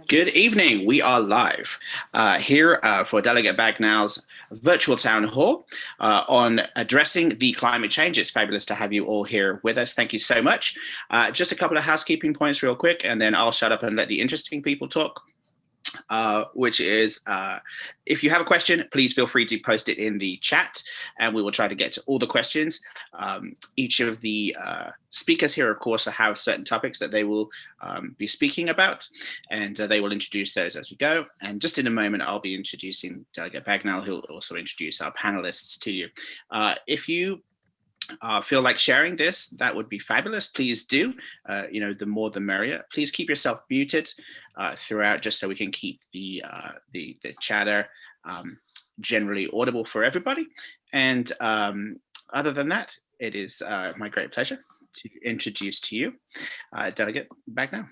Good evening. We are live here for Delegate Bagnall's virtual town hall on addressing the climate change. It's fabulous to have you all here with us. Thank you so much. Just a couple of housekeeping points real quick, and then I'll shut up and let the interesting people talk. Which is, if you have a question, please feel free to post it in the chat and we will try to get to all the questions. Each of the speakers here, of course, have certain topics that they will be speaking about, and they will introduce those as we go. And just in a moment, I'll be introducing Delegate Bagnall, who will also introduce our panelists to you. If you feel like sharing this, that would be fabulous. Please do. The more the merrier. Please keep yourself muted throughout, just so we can keep the chatter generally audible for everybody. And other than that, it is my great pleasure to introduce to you Delegate Bagnall.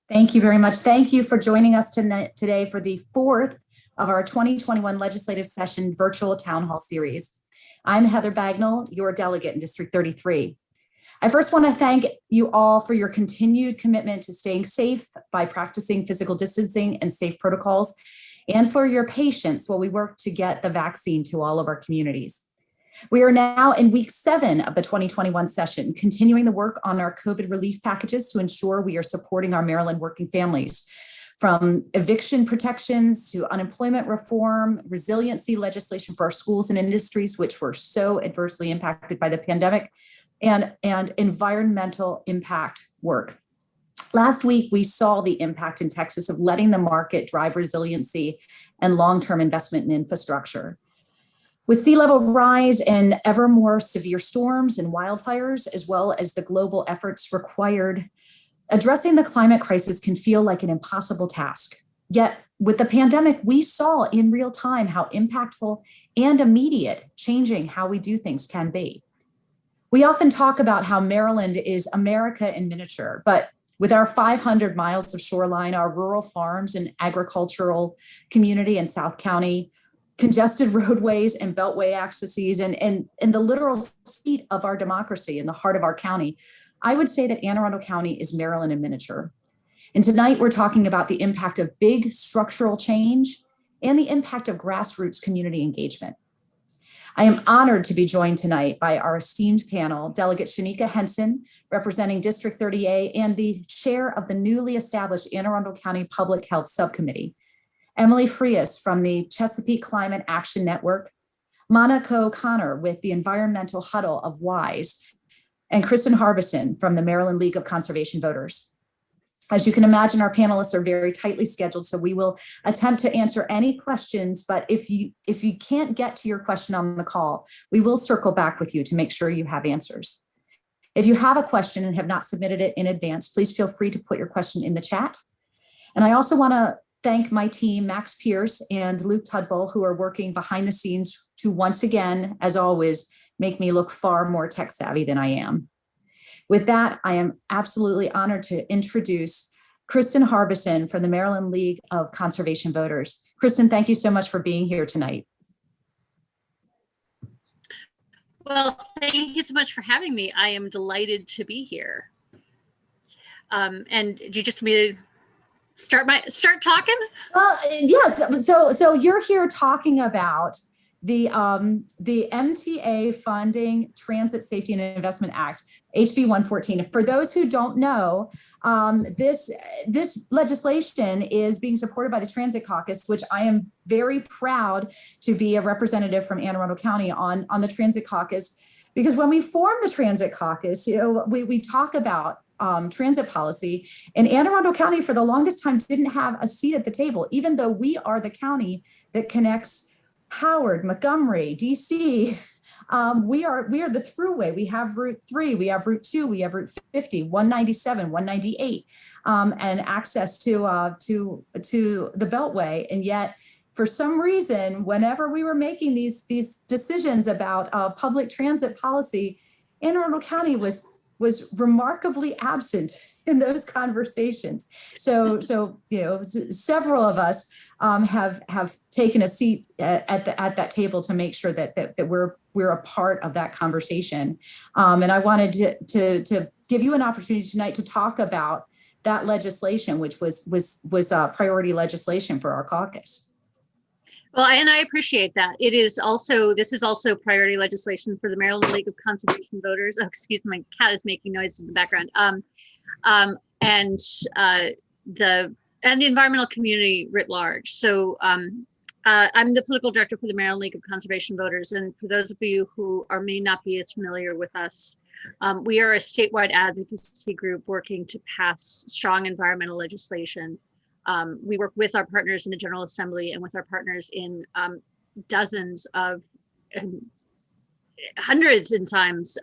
Thank you very much. Thank you for joining us today for the fourth of our 2021 legislative session virtual town hall series. I'm Heather Bagnall, your delegate in District 33. I first want to thank you all for your continued commitment to staying safe by practicing physical distancing and safe protocols, and for your patience while we work to get the vaccine to all of our communities. We are now in week 7 of the 2021 session, continuing the work on our COVID relief packages to ensure we are supporting our Maryland working families. From eviction protections to unemployment reform, resiliency legislation for our schools and industries, which were so adversely impacted by the pandemic, and environmental impact work. Last week, we saw the impact in Texas of letting the market drive resiliency and long-term investment in infrastructure. With sea level rise and ever more severe storms and wildfires, as well as the global efforts required, addressing the climate crisis can feel like an impossible task. Yet with the pandemic, we saw in real time how impactful and immediate changing how we do things can be. We often talk about how Maryland is America in miniature, but with our 500 miles of shoreline, our rural farms and agricultural community in South County, congested roadways and beltway accesses, and the literal seat of our democracy in the heart of our county, I would say that Anne Arundel County is Maryland in miniature. And tonight we're talking about the impact of big structural change and the impact of grassroots community engagement. I am honored to be joined tonight by our esteemed panel, Delegate Shanika Henson, representing District 30A and the chair of the newly established Anne Arundel County Public Health Subcommittee, Emily Frias from the Chesapeake Climate Action Network, Monica O'Connor with the Environmental Huddle of WISE, and Kristen Harbison from the Maryland League of Conservation Voters. As you can imagine, our panelists are very tightly scheduled, so we will attempt to answer any questions, but if you can't get to your question on the call, we will circle back with you to make sure you have answers. If you have a question and have not submitted it in advance, please feel free to put your question in the chat. And I also want to thank my team, Max Pierce and Luke Tudbull, who are working behind the scenes to once again, as always, make me look far more tech savvy than I am. With that, I am absolutely honored to introduce Kristen Harbison from the Maryland League of Conservation Voters. Kristen, thank you so much for being here tonight. Well, thank you so much for having me. I am delighted to be here. And do you just want me to start talking? Well, yes. So you're here talking about the MTA Funding Transit Safety and Investment Act, HB 114. For those who don't know, this legislation is being supported by the Transit Caucus, which I am very proud to be a representative from Anne Arundel County on the Transit Caucus, because when we formed the Transit Caucus, we talk about transit policy, and Anne Arundel County for the longest time didn't have a seat at the table, even though we are the county that connects Howard, Montgomery, DC. We are the thruway. We have Route 3, we have Route 2, we have Route 50, 197, 198, and access to the Beltway. And yet, for some reason, whenever we were making these decisions about public transit policy, Anne Arundel County was remarkably absent in those conversations. So several of us have taken a seat at that table to make sure that we're a part of that conversation. And I wanted to give you an opportunity tonight to talk about that legislation, which was priority legislation for our caucus. Well, and I appreciate that. This is also priority legislation for the Maryland League of Conservation Voters. Oh, excuse me, my cat is making noise in the background. And the environmental community writ large. So I'm the political director for the Maryland League of Conservation Voters. And for those of you who may not be as familiar with us, we are a statewide advocacy group working to pass strong environmental legislation. We work with our partners in the General Assembly and with our partners in dozens of, hundreds in times,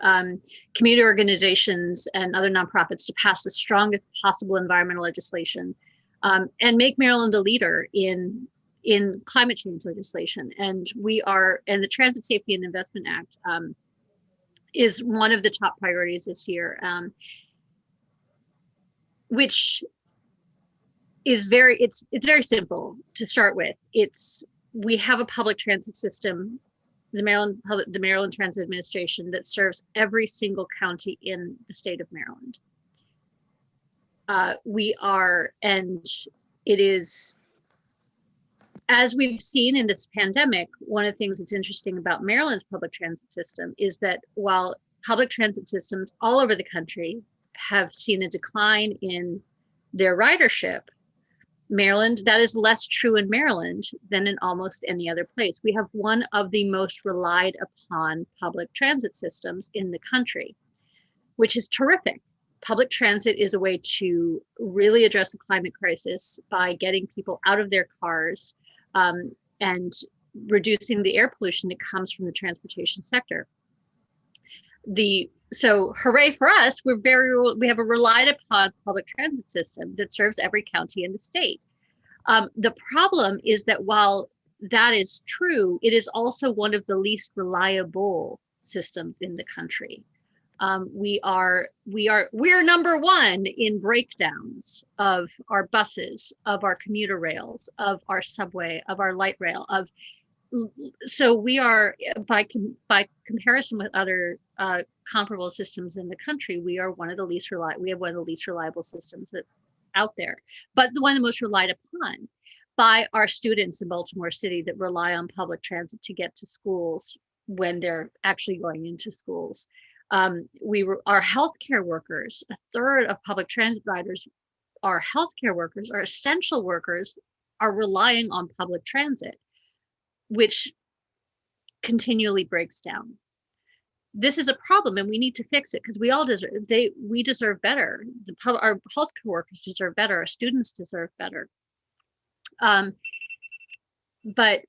community organizations and other nonprofits to pass the strongest possible environmental legislation and make Maryland a leader in climate change legislation. And the Transit Safety and Investment Act is one of the top priorities this year, which is it's very simple to start with. We have a public transit system, the Maryland Transit Administration, that serves every single county in the state of Maryland. It is, as we've seen in this pandemic, one of the things that's interesting about Maryland's public transit system is that while public transit systems all over the country have seen a decline in their ridership, Maryland, that is less true in Maryland than in almost any other place. We have one of the most relied upon public transit systems in the country, which is terrific. Public transit is a way to really address the climate crisis by getting people out of their cars and reducing the air pollution that comes from the transportation sector. So hooray for us, we have a relied upon public transit system that serves every county in the state. The problem is that while that is true, it is also one of the least reliable systems in the country. We're number one in breakdowns of our buses, of our commuter rails, of our subway, of our light rail, so we are, by comparison with other comparable systems in the country, we have one of the least reliable systems out there, but the one of the most relied upon by our students in Baltimore City that rely on public transit to get to schools when they're actually going into schools. Our healthcare workers, a third of public transit riders are healthcare workers, are essential workers, are relying on public transit, which continually breaks down. This is a problem and we need to fix it because we deserve better. Our healthcare workers deserve better, our students deserve better. But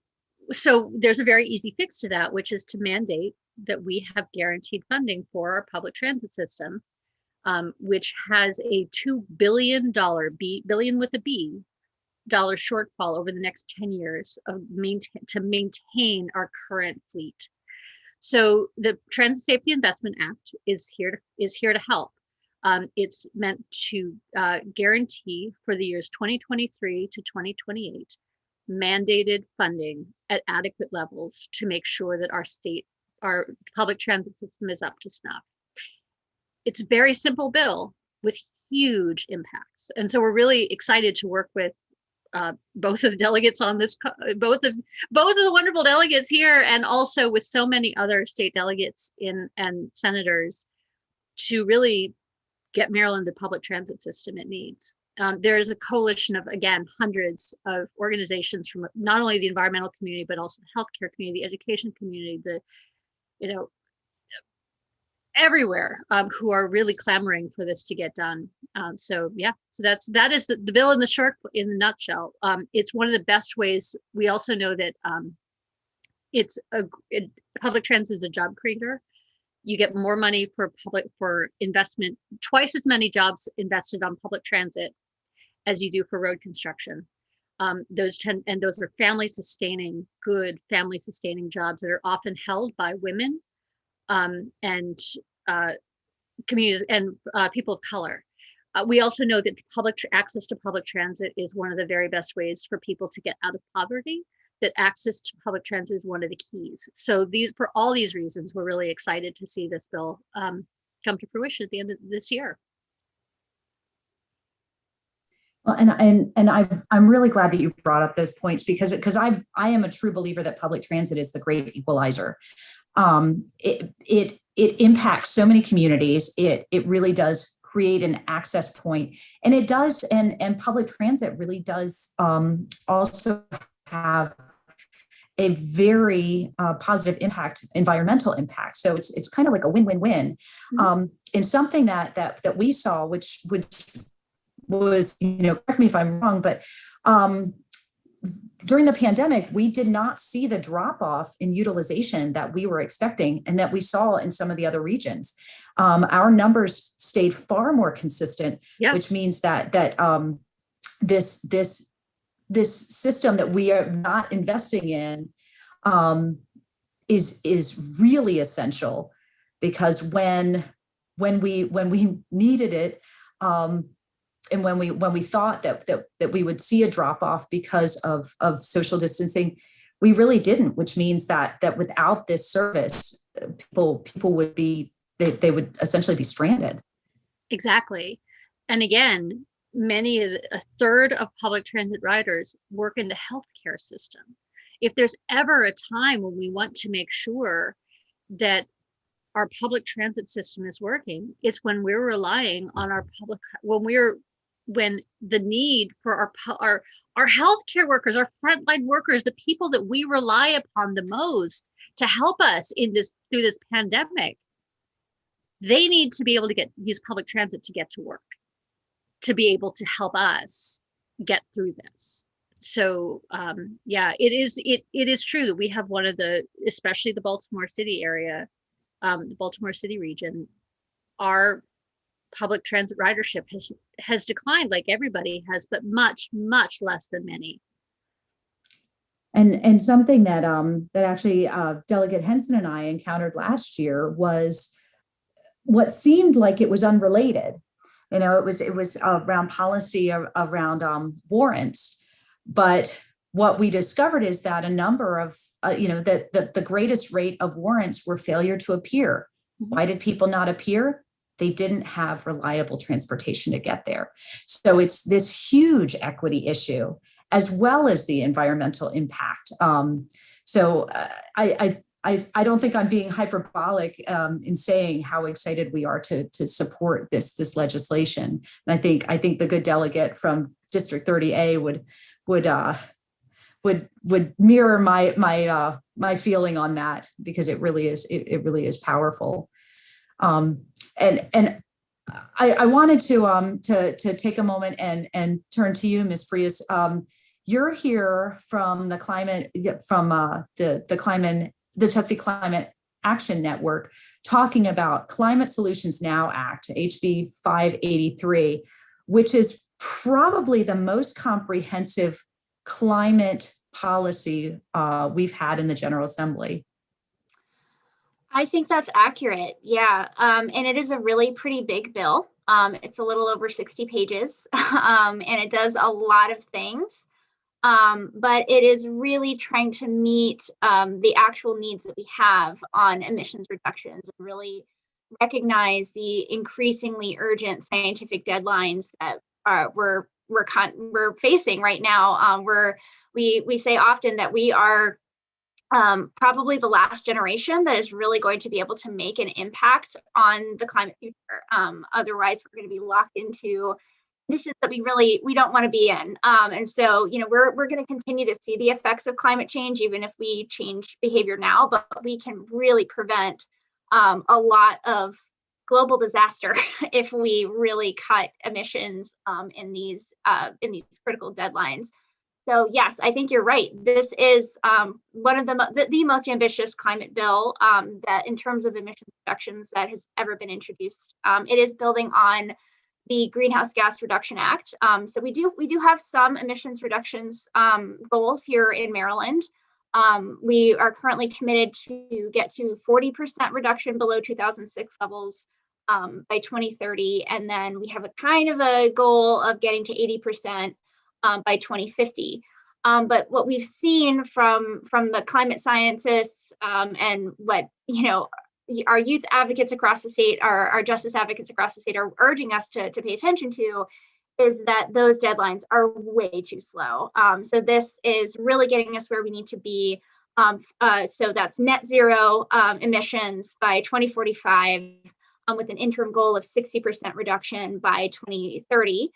so there's a very easy fix to that, which is to mandate that we have guaranteed funding for our public transit system, which has a $2 billion, billion with a B, dollar shortfall over the next 10 years to maintain our current fleet. So the Transit Safety Investment Act is here to help. It's meant to guarantee for the years 2023 to 2028 mandated funding at adequate levels to make sure that our public transit system is up to snuff. It's a very simple bill with huge impacts, and so we're really excited to work with both of the delegates on this, both of the wonderful delegates here, and also with so many other state delegates and senators to really get Maryland the public transit system it needs. There is a coalition of, again, hundreds of organizations from not only the environmental community, but also the healthcare community, the education community, everywhere, who are really clamoring for this to get done. So that is the bill in the nutshell. It's one of the best ways. We also know that public transit is a job creator. You get more money for investment, twice as many jobs invested on public transit as you do for road construction. Those are family sustaining jobs that are often held by women and communities and people of color. We also know that access to public transit is one of the very best ways for people to get out of poverty, that access to public transit is one of the keys. So for all these reasons, we're really excited to see this bill come to fruition at the end of this year. Well, I'm really glad that you brought up those points because I am a true believer that public transit is the great equalizer. It impacts so many communities. It really does create an access point, and it does, and public transit really does also have a very positive impact, environmental impact. So it's kind of like a win-win-win. Mm-hmm. And something that we saw, which was, correct me if I'm wrong, but during the pandemic, we did not see the drop off in utilization that we were expecting and that we saw in some of the other regions. Our numbers stayed far more consistent, which means that this system that we are not investing in is really essential, because when we needed it, and when we thought that we would see a drop off because of social distancing, we really didn't. Which means that without this service, people would be they would essentially be stranded. Exactly, and again, a third of public transit riders work in the healthcare system. If there's ever a time when we want to make sure that our public transit system is working, it's when we're relying on our when the need for our healthcare workers, our frontline workers, the people that we rely upon the most to help us through this pandemic, they need to be able to use public transit to get to work, to be able to help us get through this. So it is true that we have one of especially the Baltimore City area, the Baltimore City region, our public transit ridership has declined like everybody has, but much, much less than many. And something that actually Delegate Henson and I encountered last year was what seemed like it was unrelated. It was around policy around warrants, but what we discovered is that a number of the greatest rate of warrants were failure to appear. Mm-hmm. Why did people not appear? They didn't have reliable transportation to get there. So it's this huge equity issue, as well as the environmental impact. So I don't think I'm being hyperbolic in saying how excited we are to support this legislation. And I think the good delegate from District 30A would mirror my feeling on that, because it really is powerful. And I wanted to take a moment and turn to you, Ms. Frias. You're here from the Chesapeake Climate Action Network, talking about Climate Solutions Now Act, HB 583, which is probably the most comprehensive climate policy we've had in the General Assembly. I think that's accurate. Yeah. And it is a really pretty big bill. It's a little over 60 pages, and it does a lot of things. But it is really trying to meet the actual needs that we have on emissions reductions, and really recognize the increasingly urgent scientific deadlines that we're facing right now. We say often that we are probably the last generation that is really going to be able to make an impact on the climate future. Otherwise, we're going to be locked into conditions that we don't want to be in. And so, we're going to continue to see the effects of climate change, even if we change behavior now, but we can really prevent a lot of global disaster if we really cut emissions in these critical deadlines. So yes, I think you're right. This is one of the most ambitious climate bill that, in terms of emission reductions, that has ever been introduced. It is building on the Greenhouse Gas Reduction Act. So we do have some emissions reductions goals here in Maryland. We are currently committed to get to 40% reduction below 2006 levels by 2030, and then we have a kind of a goal of getting to 80%. By 2050. But what we've seen from the climate scientists and what our youth advocates across the state, our justice advocates across the state are urging us to pay attention to, is that those deadlines are way too slow. So this is really getting us where we need to be. So that's net zero emissions by 2045, with an interim goal of 60% reduction by 2030,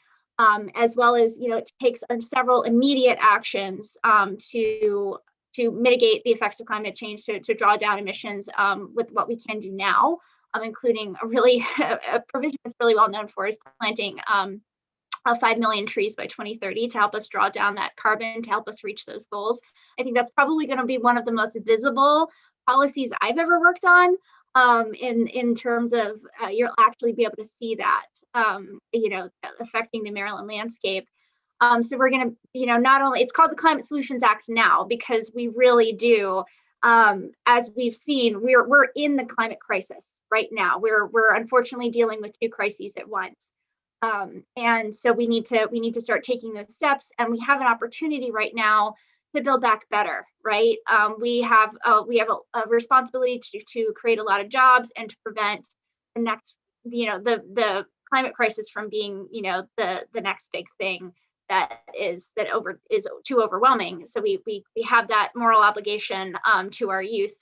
as well as, it takes several immediate actions to mitigate the effects of climate change, to draw down emissions with what we can do now, including a provision that's really well known for is planting 5 million trees by 2030 to help us draw down that carbon, to help us reach those goals. I think that's probably going to be one of the most visible policies I've ever worked on, in terms of you'll actually be able to see that, affecting the Maryland landscape. So we're going to, not only, it's called the Climate Solutions Act now, because we really do, as we've seen, we're in the climate crisis right now. We're unfortunately dealing with two crises at once. And so we need to start taking those steps, and we have an opportunity right now to build back better, right? We have a responsibility to create a lot of jobs and to prevent the next, the climate crisis from being, the next big thing that is too overwhelming. So we have that moral obligation to our youth,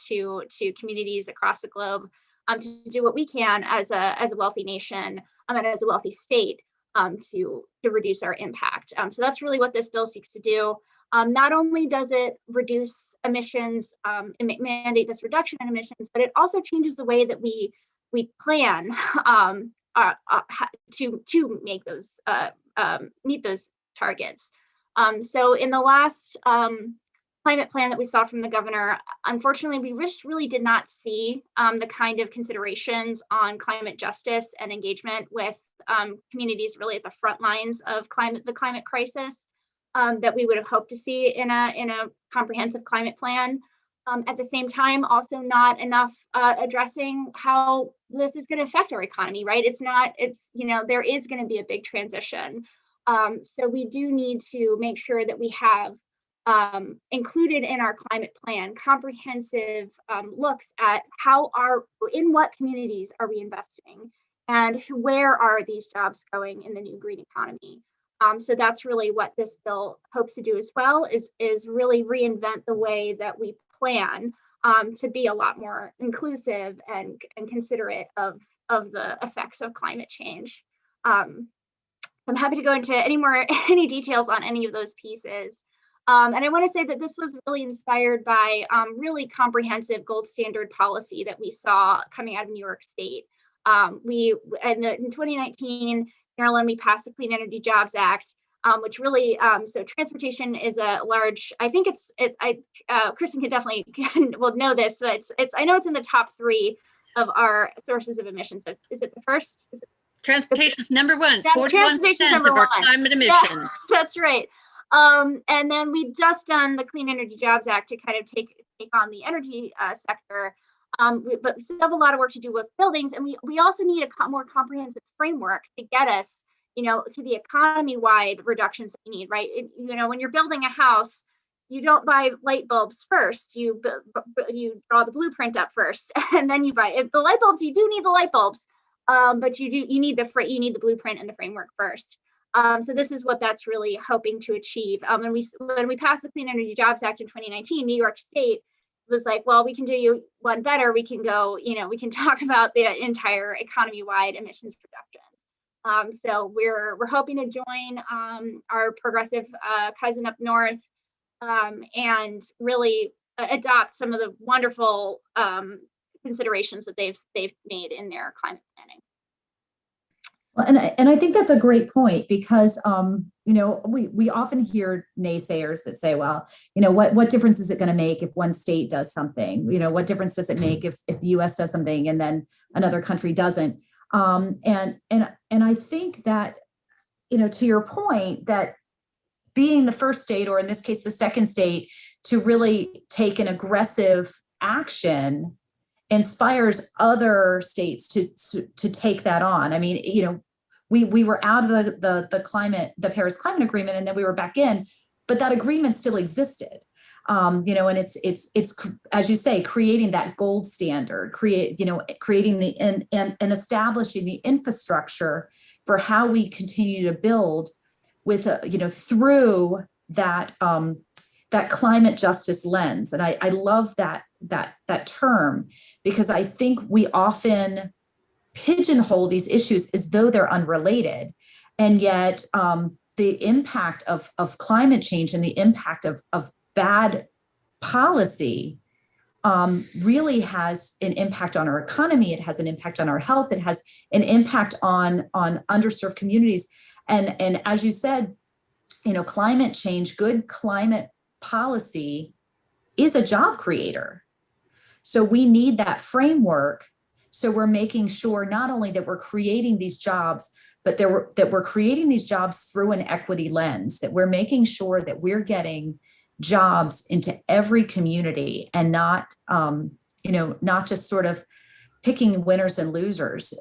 to communities across the globe, to do what we can as a wealthy nation, and as a wealthy state, to reduce our impact. So that's really what this bill seeks to do. Not only does it reduce emissions and mandate this reduction in emissions, but it also changes the way that we plan to make those meet those targets. So in the last climate plan that we saw from the governor, unfortunately, we really did not see the kind of considerations on climate justice and engagement with communities really at the front lines of the climate crisis that we would have hoped to see in a comprehensive climate plan. At the same time, also not enough addressing how this is going to affect our economy, right? There is going to be a big transition. So we do need to make sure that we have included in our climate plan comprehensive looks at in what communities are we investing, and where are these jobs going in the new green economy. So that's really what this bill hopes to do as well, is really reinvent the way that we plan to be a lot more inclusive and considerate of the effects of climate change. I'm happy to go into any details on any of those pieces. And I want to say that this was really inspired by really comprehensive gold standard policy that we saw coming out of New York State. In 2019, Maryland, we passed the Clean Energy Jobs Act, which really, so transportation is a large, I think Kristen can definitely will know this, but I know it's in the top 3 of our sources of emissions. Is it the first? Transportation is number 1. It's 41% of our climate emissions. Yeah, that's right. And then we just done the Clean Energy Jobs Act to kind of take on the energy sector. But we still have a lot of work to do with buildings, and we also need a more comprehensive framework to get us, to the economy-wide reductions that we need, right? When you're building a house, you don't buy light bulbs first. You draw the blueprint up first, and then you buy the light bulbs. You do need the light bulbs, but you need the blueprint and the framework first. So this is what that's really hoping to achieve. When we passed the Clean Energy Jobs Act in 2019, New York State was like, well, we can do you one better. We can go, we can talk about the entire economy-wide emissions reductions. So we're hoping to join our progressive cousin up north and really adopt some of the wonderful considerations that they've made in their climate planning. Well, and I think that's a great point, because we often hear naysayers that say, well, what difference is it going to make if one state does something? What difference does it make if the U.S. does something and then another country doesn't? And I think that, to your point, that being the first state, or in this case, the second state, to really take an aggressive action inspires other states to take that on. I mean, we were out of the Paris Climate Agreement, and then we were back in, but that agreement still existed. And it's as you say, creating that gold standard, creating and establishing the infrastructure for how we continue to build with, through that, that climate justice lens. And I love that term, because I think we often pigeonhole these issues as though they're unrelated. And yet the impact of climate change and the impact of bad policy really has an impact on our economy. It has an impact on our health. It has an impact on underserved communities. And as you said, climate change, good climate policy is a job creator. So we need that framework. So we're making sure not only that we're creating these jobs, but that we're creating these jobs through an equity lens, that we're making sure that we're getting jobs into every community and not, not just sort of picking winners and losers.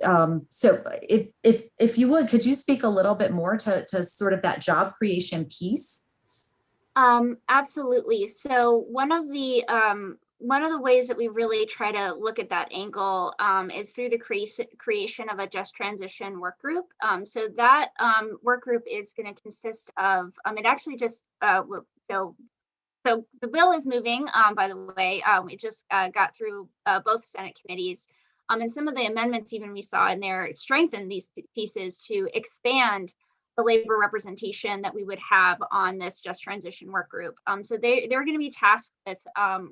So if you would, could you speak a little bit more to sort of that job creation piece? Absolutely. So one of the ways that we really try to look at that angle is through the creation of a just transition work group. So that work group is going to consist of, it actually just, so the bill is moving, by the way. We just got through both Senate committees. And some of the amendments even we saw in there strengthen these pieces to expand the labor representation that we would have on this just transition work group. So they're going to be tasked with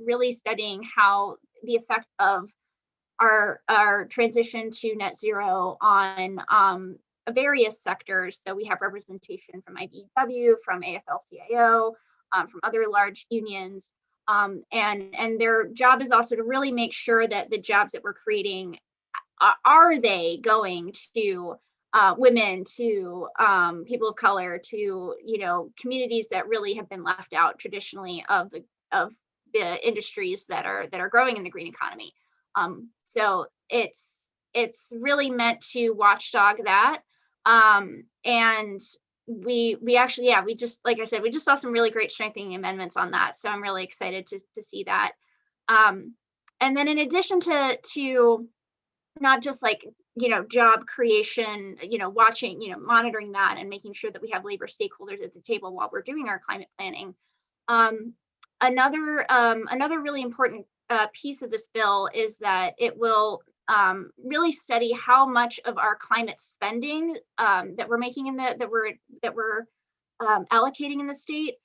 really studying how the effect of our transition to net zero on various sectors. So we have representation from IBEW, from AFL-CIO, from other large unions. And their job is also to really make sure that the jobs that we're creating, are they going to women, to people of color, to communities that really have been left out traditionally of the industries that are growing in the green economy. So it's really meant to watchdog that. And we actually, we just, like I said, we just saw some really great strengthening amendments on that. So I'm really excited to see that. And then in addition to not just like, job creation, watching, monitoring that and making sure that we have labor stakeholders at the table while we're doing our climate planning. Another really important piece of this bill is that it will really study how much of our climate spending that we're making that we're allocating in the state,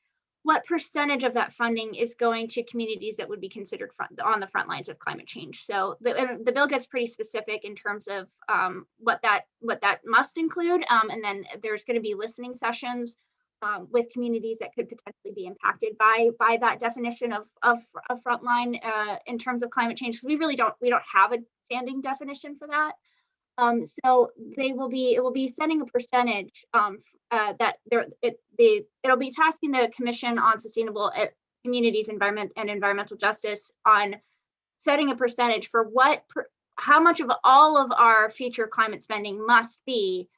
what percentage of that funding is going to communities that would be considered on the front lines of climate change. So the bill gets pretty specific in terms of what that must include, and then there's going to be listening sessions with communities that could potentially be impacted by that definition of frontline in terms of climate change. Because we don't have a standing definition for that. So it will be setting a percentage that it'll be tasking the Commission on Sustainable Communities, Environment and Environmental Justice on setting a percentage for how much of all of our future climate spending must be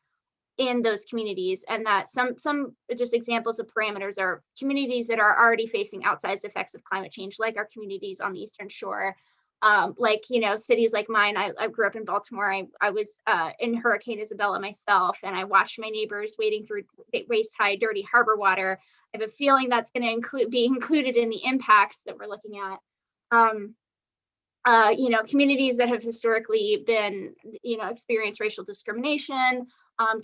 in those communities, and that some just examples of parameters are communities that are already facing outsized effects of climate change, like our communities on the Eastern Shore. Like, cities like mine, I grew up in Baltimore. I was in Hurricane Isabella myself, and I watched my neighbors wading through waist-high, dirty harbor water. I have a feeling that's going to be included in the impacts that we're looking at. Communities that have historically been, experienced racial discrimination,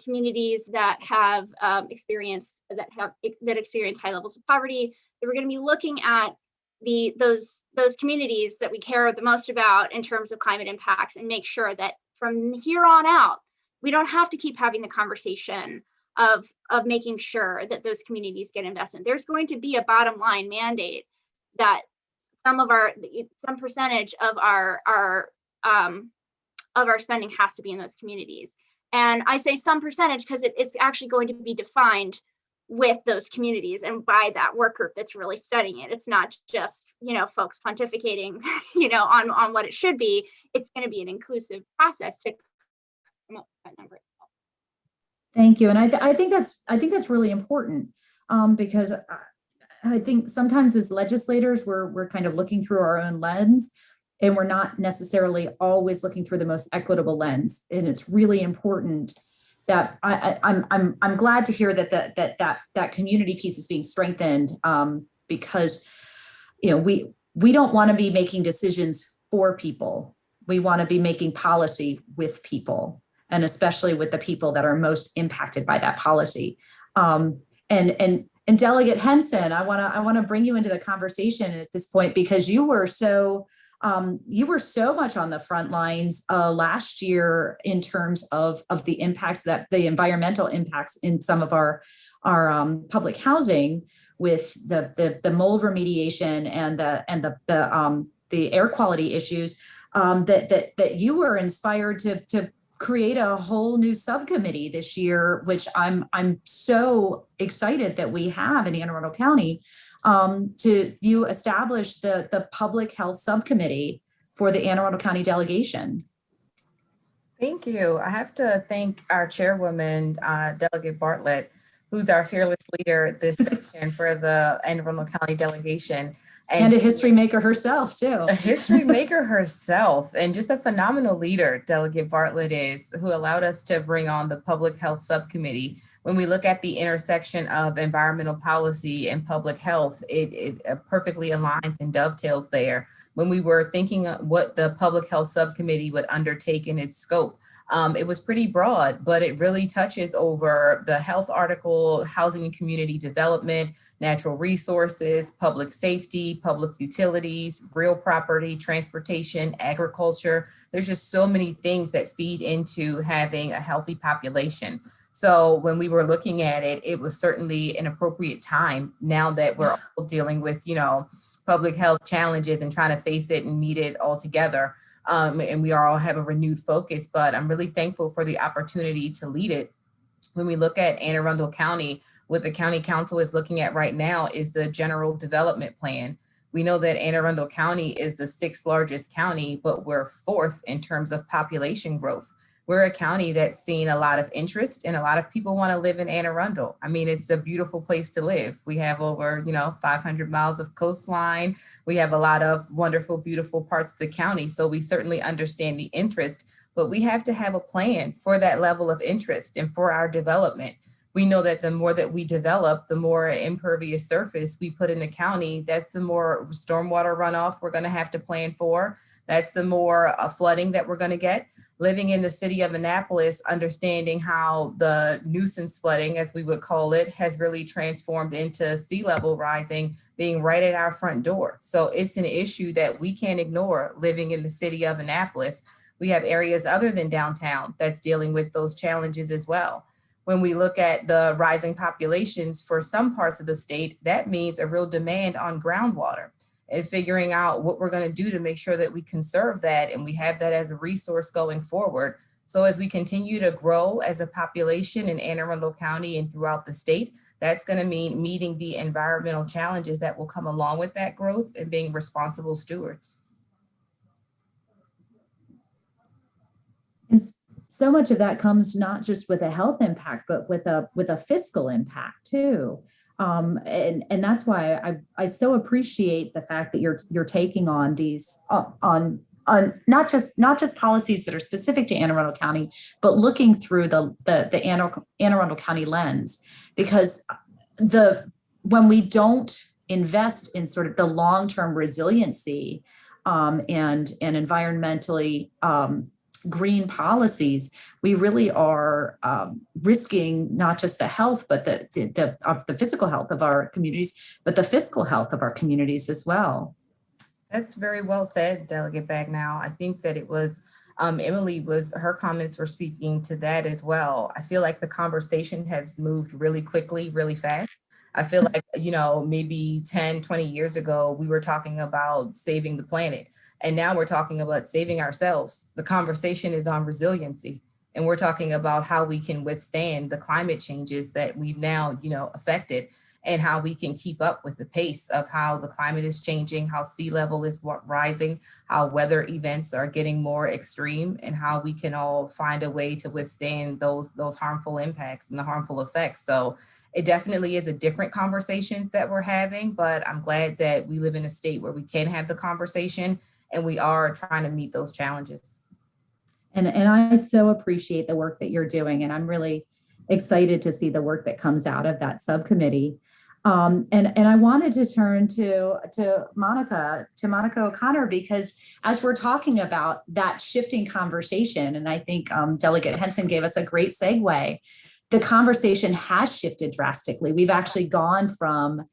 communities that have experience high levels of poverty. That we're going to be looking at those communities that we care the most about in terms of climate impacts, and make sure that from here on out, we don't have to keep having the conversation of making sure that those communities get investment. There's going to be a bottom line mandate that some percentage of our spending has to be in those communities. And I say some percentage because it's actually going to be defined with those communities and by that work group that's really studying it. It's not just, folks pontificating, on what it should be. It's going to be an inclusive process to come up with that number. Thank you. And I think that's really important because I think sometimes as legislators, we're kind of looking through our own lens, and we're not necessarily always looking through the most equitable lens. And it's really important that I'm glad to hear that that community piece is being strengthened, because we don't want to be making decisions for people. We want to be making policy with people, and especially with the people that are most impacted by that policy. And Delegate Henson, I want to bring you into the conversation at this point, because you were so much on the front lines last year in terms of the impacts, that the environmental impacts in some of our public housing, with the mold remediation and the air quality issues, that you were inspired to create a whole new subcommittee this year, which I'm so excited that we have in Anne Arundel County, you establish the public health subcommittee for the Anne Arundel County delegation. Thank you. I have to thank our chairwoman, Delegate Bartlett, who's our fearless leader this section for the Anne Arundel County delegation. And a history maker herself, too. A history maker herself, and just a phenomenal leader, Delegate Bartlett is, who allowed us to bring on the Public Health Subcommittee. When we look at the intersection of environmental policy and public health, it perfectly aligns and dovetails there. When we were thinking what the Public Health Subcommittee would undertake in its scope, it was pretty broad, but it really touches over the health article, housing and community development, natural resources, public safety, public utilities, real property, transportation, agriculture. There's just so many things that feed into having a healthy population. So when we were looking at it, it was certainly an appropriate time now that we're all dealing with, public health challenges and trying to face it and meet it all together. And we all have a renewed focus, but I'm really thankful for the opportunity to lead it. When we look at Anne Arundel County, what the county council is looking at right now is the general development plan. We know that Anne Arundel County is the 6th largest county, but we're 4th in terms of population growth. We're a county that's seen a lot of interest, and a lot of people want to live in Anne Arundel. I mean, it's a beautiful place to live. We have over, 500 miles of coastline. We have a lot of wonderful, beautiful parts of the county. So we certainly understand the interest, but we have to have a plan for that level of interest and for our development. We know that the more that we develop, the more impervious surface we put in the county, that's the more stormwater runoff we're going to have to plan for. That's the more flooding that we're going to get. Living in the city of Annapolis, understanding how the nuisance flooding, as we would call it, has really transformed into sea level rising, being right at our front door. So it's an issue that we can't ignore living in the city of Annapolis. We have areas other than downtown that's dealing with those challenges as well. When we look at the rising populations for some parts of the state, that means a real demand on groundwater and figuring out what we're going to do to make sure that we conserve that and we have that as a resource going forward. So as we continue to grow as a population in Anne Arundel County and throughout the state, that's going to mean meeting the environmental challenges that will come along with that growth and being responsible stewards. And so much of that comes not just with a health impact, but with a fiscal impact too. And that's why I so appreciate the fact that you're taking on these on not just policies that are specific to Anne Arundel County, but looking through the Anne Arundel County lens, because when we don't invest in sort of the long-term resiliency and environmentally green policies, we really are risking not just the health, but the physical health of our communities, but the fiscal health of our communities as well. That's very well said, Delegate Bagnall. I think that it was her comments were speaking to that as well. I feel like the conversation has moved really quickly, really fast. I feel like, maybe 10, 20 years ago, we were talking about saving the planet. And now we're talking about saving ourselves. The conversation is on resiliency. And we're talking about how we can withstand the climate changes that we've now, affected, and how we can keep up with the pace of how the climate is changing, how sea level is rising, how weather events are getting more extreme, and how we can all find a way to withstand those harmful impacts and the harmful effects. So It definitely is a different conversation that we're having, but I'm glad that we live in a state where we can have the conversation and we are trying to meet those challenges. And I so appreciate the work that you're doing, and I'm really excited to see the work that comes out of that subcommittee. And I wanted to turn to Monica O'Connor, because as we're talking about that shifting conversation, and I think Delegate Henson gave us a great segue, the conversation has shifted drastically. We've actually gone from,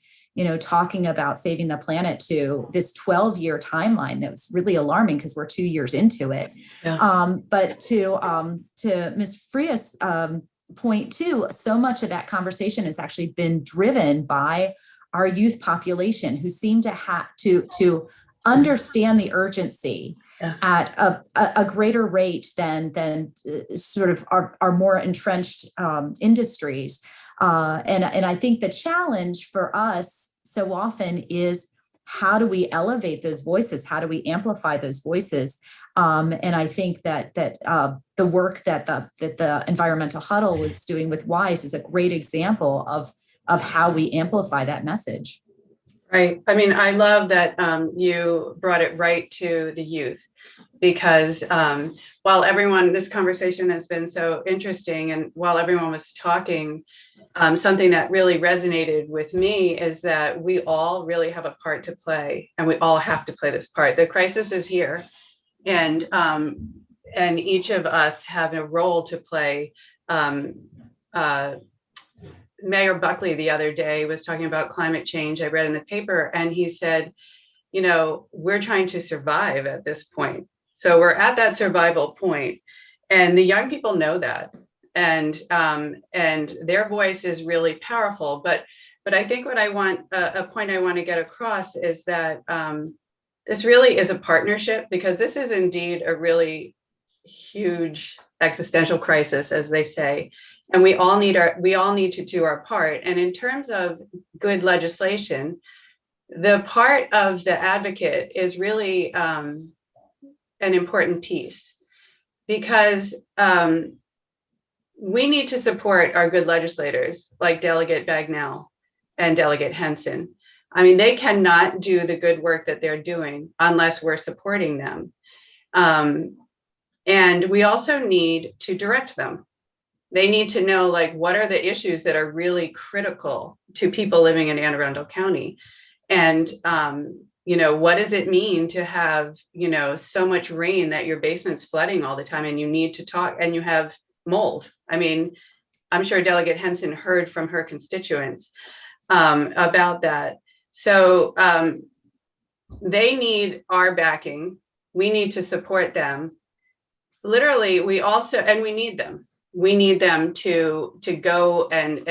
talking about saving the planet to this 12-year timeline that was really alarming because we're 2 years into it. Yeah. But to Ms. Frias' point too, so much of that conversation has actually been driven by our youth population, who seem to have to understand the urgency at a greater rate than sort of our more entrenched industries. And I think the challenge for us so often is, how do we elevate those voices? How do we amplify those voices? And I think that the work that the Environmental Huddle was doing with WISE is a great example of how we amplify that message. Right. I mean, I love that you brought it right to the youth, because while this conversation has been so interesting, and while everyone was talking, something that really resonated with me is that we all really have a part to play, and we all have to play this part. The crisis is here, and each of us have a role to play. Mayor Buckley the other day was talking about climate change. I read in the paper, and he said, we're trying to survive at this point. So we're at that survival point, and the young people know that, and their voice is really powerful. But I think what a point I want to get across is that this really is a partnership, because this is indeed a really huge existential crisis, as they say. And we all need to do our part. And in terms of good legislation, the part of the advocate is really an important piece, because we need to support our good legislators like Delegate Bagnell and Delegate Henson. I mean, they cannot do the good work that they're doing unless we're supporting them. And we also need to direct them. They need to know, like, what are the issues that are really critical to people living in Anne Arundel County? And, what does it mean to have, so much rain that your basement's flooding all the time, and you need to talk, and you have mold? I mean, I'm sure Delegate Henson heard from her constituents about that. So they need our backing. We need to support them. Literally, we need them. We need them to go and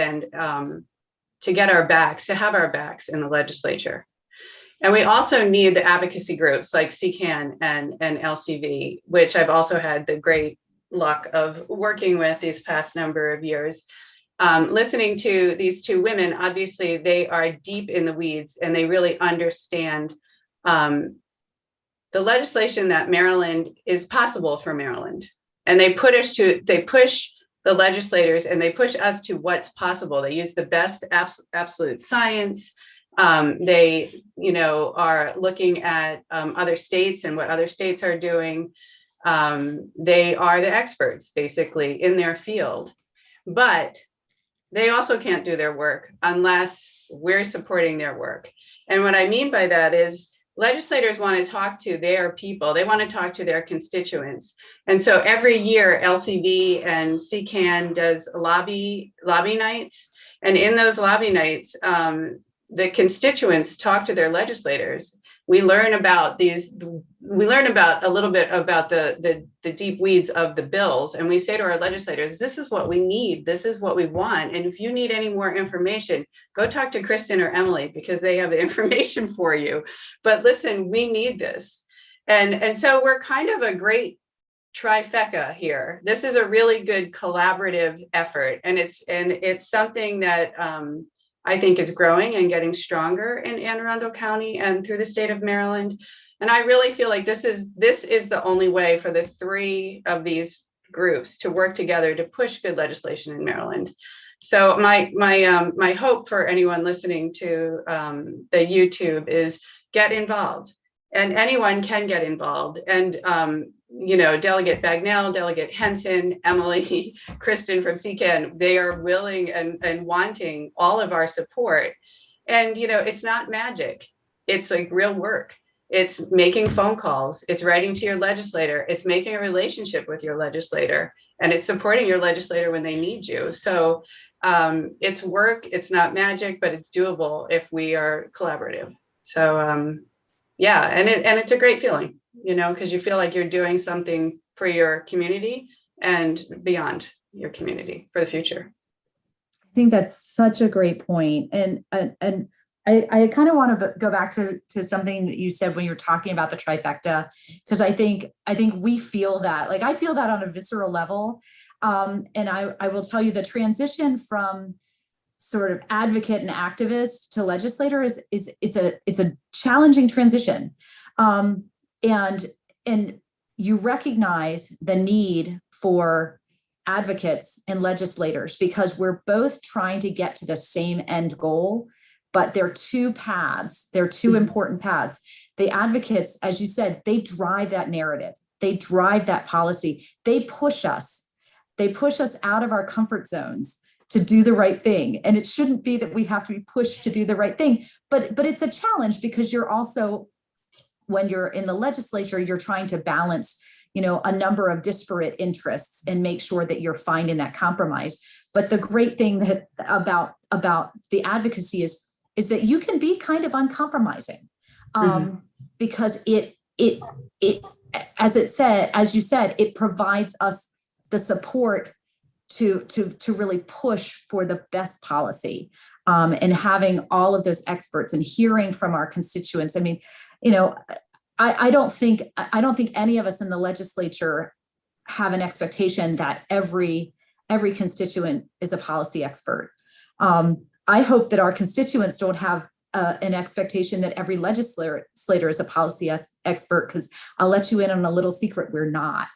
to get our backs, to have our backs in the legislature. And we also need the advocacy groups like CCAN and LCV, which I've also had the great luck of working with these past number of years. Listening to these two women, obviously they are deep in the weeds, and they really understand the legislation that Maryland is possible for Maryland. And they push the legislators, and they push us to what's possible. They use the best absolute science. They, are looking at other states and what other states are doing. They are the experts, basically, in their field. But they also can't do their work unless we're supporting their work. And what I mean by that is, legislators want to talk to their people. They want to talk to their constituents. And so every year, LCV and CCAN does lobby nights. And in those lobby nights, the constituents talk to their legislators. We learn about a little bit about the deep weeds of the bills. And we say to our legislators, this is what we need. This is what we want. And if you need any more information, go talk to Kristen or Emily, because they have the information for you. But listen, we need this. And so we're kind of a great trifecta here. This is a really good collaborative effort. And it's something that I think is growing and getting stronger in Anne Arundel County and through the state of Maryland. And I really feel like this is the only way for the three of these groups to work together to push good legislation in Maryland. So my hope for anyone listening to the YouTube is get involved, and anyone can get involved. And Delegate Bagnell, Delegate Henson, Emily, Kristen from CCAN, they are willing and wanting all of our support. And it's not magic. It's like real work. It's making phone calls. It's writing to your legislator. It's making a relationship with your legislator, and it's supporting your legislator when they need you. So it's work. It's not magic, but it's doable if we are collaborative. So yeah, and it's a great feeling, because you feel like you're doing something for your community and beyond your community for the future. I think that's such a great point. And I kind of want to go back to something that you said when you were talking about the trifecta, because I think we feel that, like, I feel that on a visceral level. And I will tell you, the transition from sort of advocate and activist to legislator it's a challenging transition. And you recognize the need for advocates and legislators, because we're both trying to get to the same end goal, but they're two paths. They're two important paths. The advocates, as you said, they drive that narrative. They drive that policy. They push us. They push us out of our comfort zones to do the right thing. And it shouldn't be that we have to be pushed to do the right thing, but it's a challenge, because you're also, when you're in the legislature, you're trying to balance, a number of disparate interests and make sure that you're finding that compromise. But the great thing about the advocacy is that you can be kind of uncompromising, because it as you said, it provides us the support to really push for the best policy, and having all of those experts and hearing from our constituents. I mean, I don't think any of us in the legislature have an expectation that every constituent is a policy expert. I hope that our constituents don't have an expectation that every legislator is a policy expert, because I'll let you in on a little secret, we're not.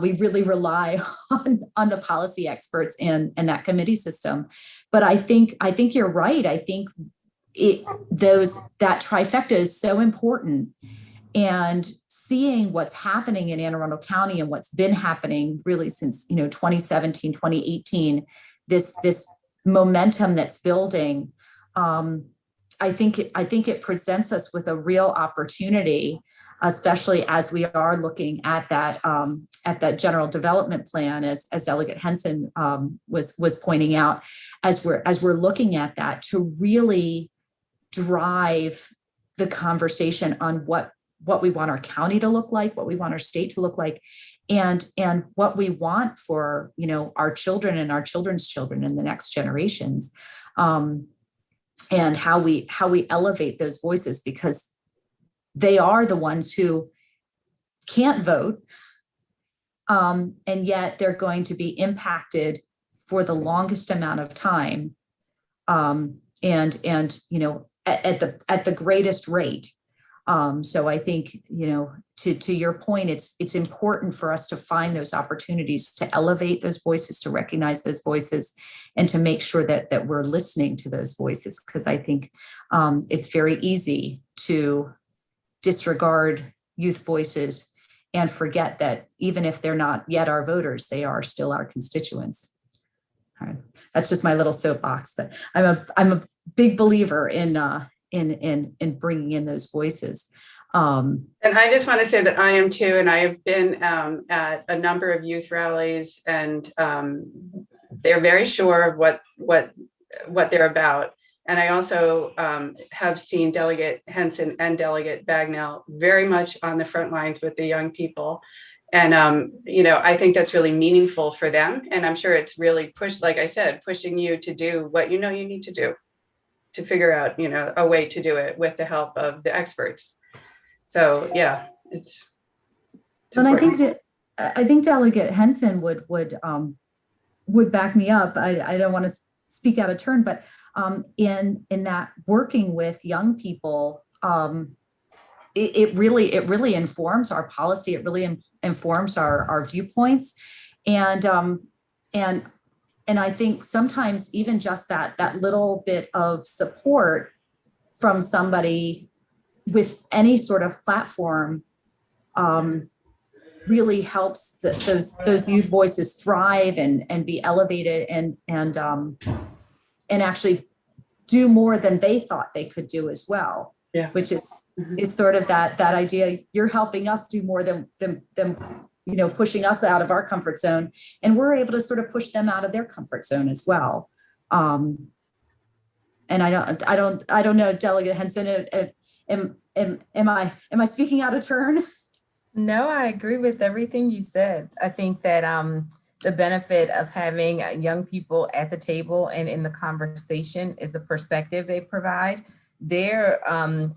We really rely on the policy experts and that committee system. But I think you're right. I think that trifecta is so important. And seeing what's happening in Anne Arundel County and what's been happening really since 2017, 2018, this momentum that's building, I think it presents us with a real opportunity, especially as we are looking at that general development plan, as Delegate Henson was pointing out, as we're looking at that, to really drive the conversation on what we want our county to look like, what we want our state to look like, and what we want for our children and our children's children and the next generations, and how we elevate those voices, because they are the ones who can't vote, and yet they're going to be impacted for the longest amount of time, and at the greatest rate. So I think, to your point, it's important for us to find those opportunities to elevate those voices, to recognize those voices, and to make sure that we're listening to those voices, because I think it's very easy to disregard youth voices and forget that even if they're not yet our voters, they are still our constituents. All right. That's just my little soapbox, but I'm a big believer in bringing in those voices. And I just want to say that I am too, and I have been at a number of youth rallies, and they're very sure of what they're about. And I also have seen Delegate Henson and Delegate Bagnell very much on the front lines with the young people. And, I think that's really meaningful for them. And I'm sure it's really like I said, pushing you to do what you need to do, to figure out, a way to do it with the help of the experts. So yeah, it's and I think Delegate Henson would back me up. I don't want to speak out of turn, but in that working with young people, it really informs our policy. It really informs our viewpoints, and I think sometimes even just that little bit of support from somebody with any sort of platform really helps those youth voices thrive and be elevated and actually do more than they thought they could do as well. Yeah. Which is sort of that idea. You're helping us do more than pushing us out of our comfort zone, and we're able to sort of push them out of their comfort zone as well. And I don't know, Delegate Henson, am I speaking out of turn? No, I agree with everything you said. I think that the benefit of having young people at the table and in the conversation is the perspective they provide. Their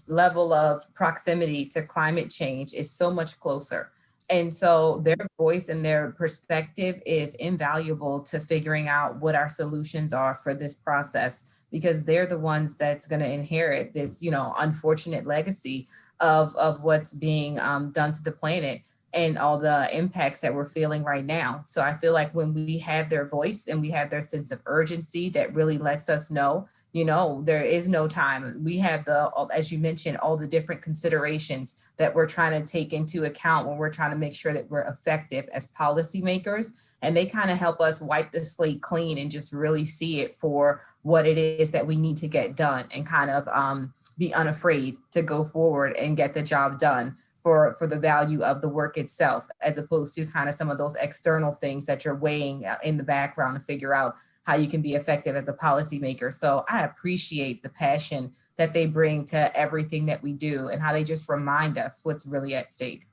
level of proximity to climate change is so much closer. And so their voice and their perspective is invaluable to figuring out what our solutions are for this process, because they're the ones that's going to inherit this, unfortunate legacy of what's being done to the planet and all the impacts that we're feeling right now. So I feel like when we have their voice and we have their sense of urgency, that really lets us know, there is no time. We have as you mentioned, all the different considerations that we're trying to take into account when we're trying to make sure that we're effective as policymakers. And they kind of help us wipe the slate clean and just really see it for what it is that we need to get done, and kind of be unafraid to go forward and get the job done for the value of the work itself, as opposed to kind of some of those external things that you're weighing in the background to figure out how you can be effective as a policymaker. So I appreciate the passion that they bring to everything that we do and how they just remind us what's really at stake.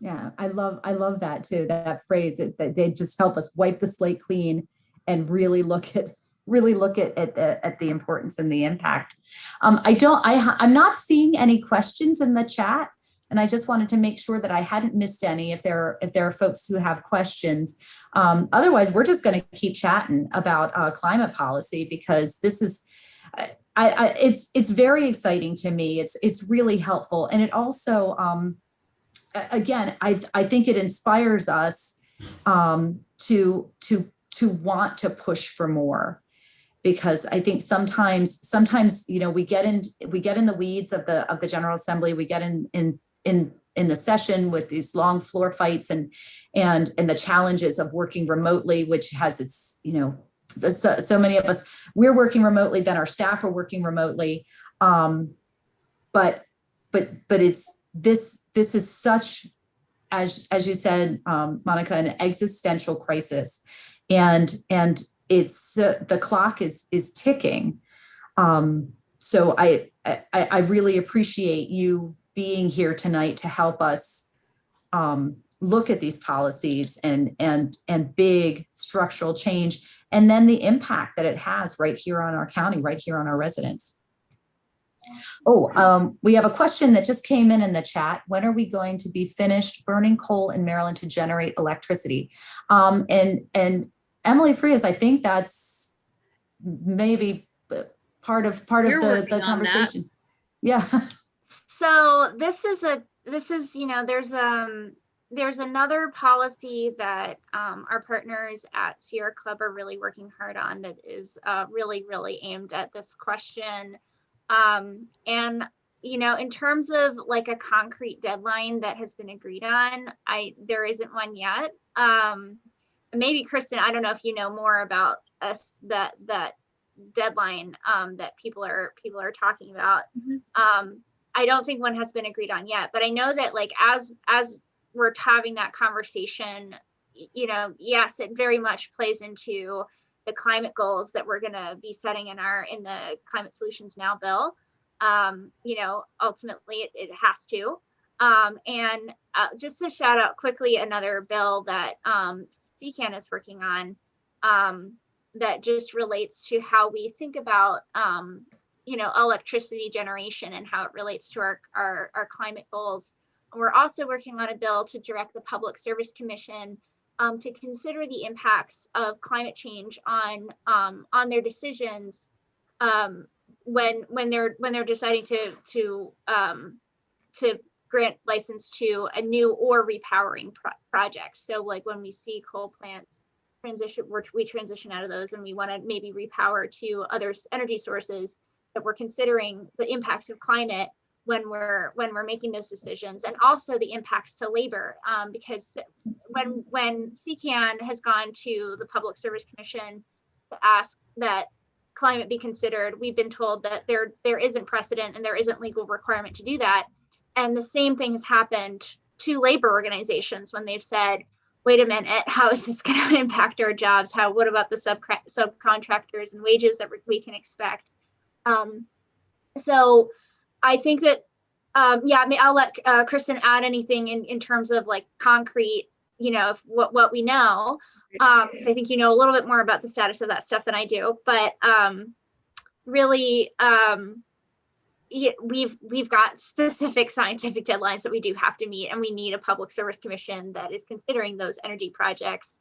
Yeah, I love that too, that phrase that they just help us wipe the slate clean and really look at the importance and the impact. I'm not seeing any questions in the chat, and I just wanted to make sure that I hadn't missed any if there are folks who have questions. Otherwise, we're just going to keep chatting about climate policy, because this is it's very exciting to me. It's really helpful, and it also again, I think it inspires us to want to push for more, because I think sometimes we get in the weeds of the General Assembly. We get in the session with these long floor fights and the challenges of working remotely, which has its so many of us, we're working remotely, then our staff are working remotely, but it's this is such, as you said, Monica, an existential crisis, and it's the clock is ticking. So I really appreciate you being here tonight to help us look at these policies and big structural change, and then the impact that it has right here on our county, right here on our residents. We have a question that just came in the chat. When are we going to be finished burning coal in Maryland to generate electricity? And Emily Frias, I think that's maybe part of the conversation. Yeah. So there's another policy that our partners at Sierra Club are really working hard on, that is really aimed at this question. And in terms of like a concrete deadline that has been agreed on, there isn't one yet. Maybe Kristen, I don't know if you know more about that deadline that people are talking about. Mm-hmm. I don't think one has been agreed on yet, but I know that like as we're having that conversation, yes, it very much plays into the climate goals that we're going to be setting in the Climate Solutions Now bill. Ultimately it has to. And just to shout out quickly another bill that CCAN is working on that just relates to how we think about electricity generation and how it relates to our climate goals. And we're also working on a bill to direct the Public Service Commission to consider the impacts of climate change on their decisions when they're deciding to grant license to a new or repowering project. So like when we see coal plants we transition out of those and we want to maybe repower to other energy sources, that we're considering the impacts of climate when we're making those decisions, and also the impacts to labor, because when CCAN has gone to the Public Service Commission to ask that climate be considered, we've been told that there isn't precedent and there isn't legal requirement to do that. And the same thing has happened to labor organizations when they've said, wait a minute, how is this going to impact our jobs? What about the subcontractors and wages that we can expect? So I think that, I'll let Kristen add anything in terms of like concrete, what we know. So I think you know a little bit more about the status of that stuff than I do, but really, we've got specific scientific deadlines that we do have to meet, and we need a Public Service Commission that is considering those energy projects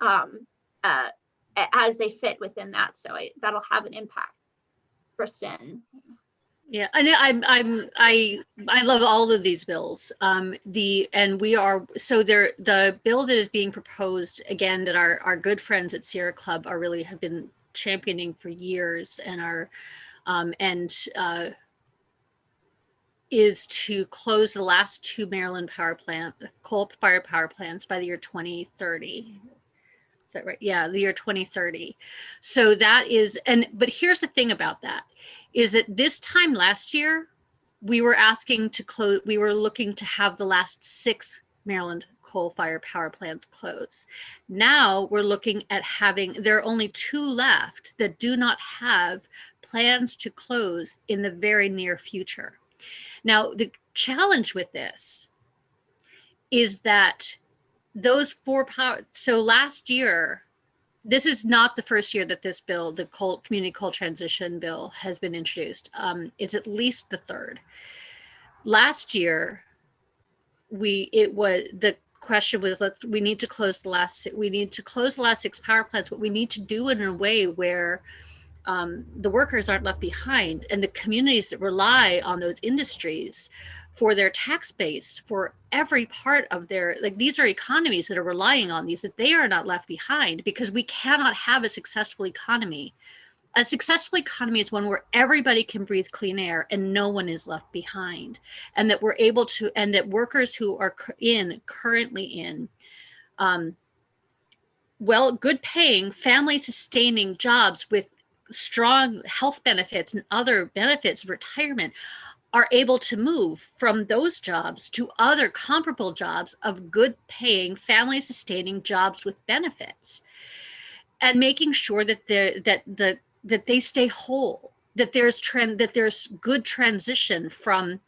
as they fit within that. So that'll have an impact. Kristen. Yeah, and I love all of these bills. The bill that is being proposed, again, that our good friends at Sierra Club have been championing for years, and is to close the last 2 Maryland coal-fired power plants by the year 2030. Is that right? Yeah, the year 2030. So that is, but here's the thing about that, is that this time last year, we were looking to have the last 6 Maryland coal-fired power plants close. Now we're looking at there are only 2 left that do not have plans to close in the very near future. Now, the challenge with this is that so last year, this is not the first year that this bill, the community coal transition bill, has been introduced. It's at least the 3rd. Last year, the question was, we need to close the last 6 power plants, but we need to do it in a way where the workers aren't left behind, and the communities that rely on those industries for their tax base, for every part of these are economies that are relying on these, that they are not left behind, because we cannot have a successful economy. A successful economy is one where everybody can breathe clean air and no one is left behind, and that we're able to, and that workers who are currently in good paying, family sustaining jobs with strong health benefits and other benefits of retirement are able to move from those jobs to other comparable jobs of good paying, family sustaining jobs with benefits, and making sure that they stay whole, that there's good transition from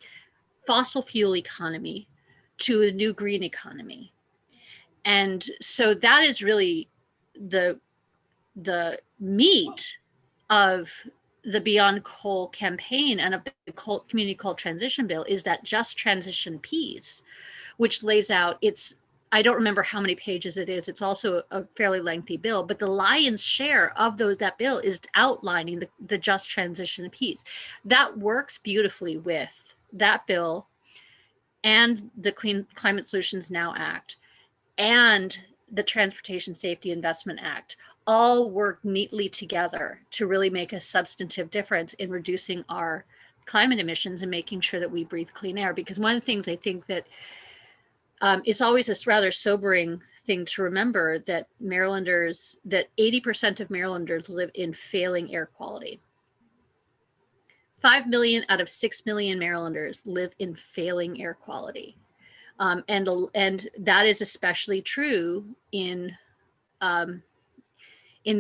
fossil fuel economy to a new green economy. And so that is really the meat of the Beyond Coal campaign and of the community coal transition bill, is that just transition piece, which lays out, I don't remember how many pages it is. It's also a fairly lengthy bill, but the lion's share of that bill is outlining the just transition piece. That works beautifully with that bill and the Clean Climate Solutions Now Act and the Transportation Safety Investment Act. All work neatly together to really make a substantive difference in reducing our climate emissions and making sure that we breathe clean air. Because one of the things I think that it's always a rather sobering thing to remember, that 80% of Marylanders live in failing air quality. 5 million out of 6 million Marylanders live in failing air quality. And that is especially true in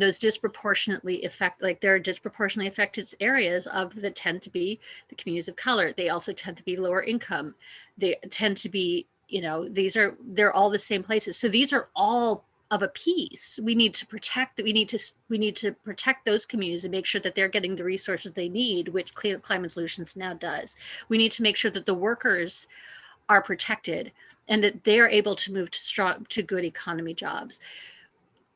those disproportionately affected areas that tend to be the communities of color. They also tend to be lower income. They tend to be, they're all the same places. So these are all of a piece. We need to protect those communities and make sure that they're getting the resources they need, which Climate Solutions Now does. We need to make sure that the workers are protected and that they're able to move to good economy jobs.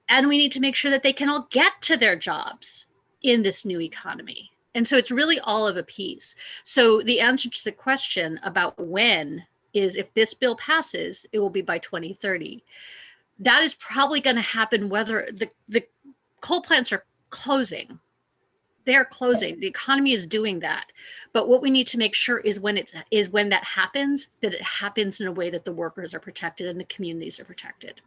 And we need to make sure that they can all get to their jobs in this new economy. And so it's really all of a piece. So the answer to the question about when is, if this bill passes, it will be by 2030. that is probably going to happen whether the coal plants are closing. They're closing. The economy is doing that. But what we need to make sure is when that happens, that it happens in a way that the workers are protected and the communities are protected.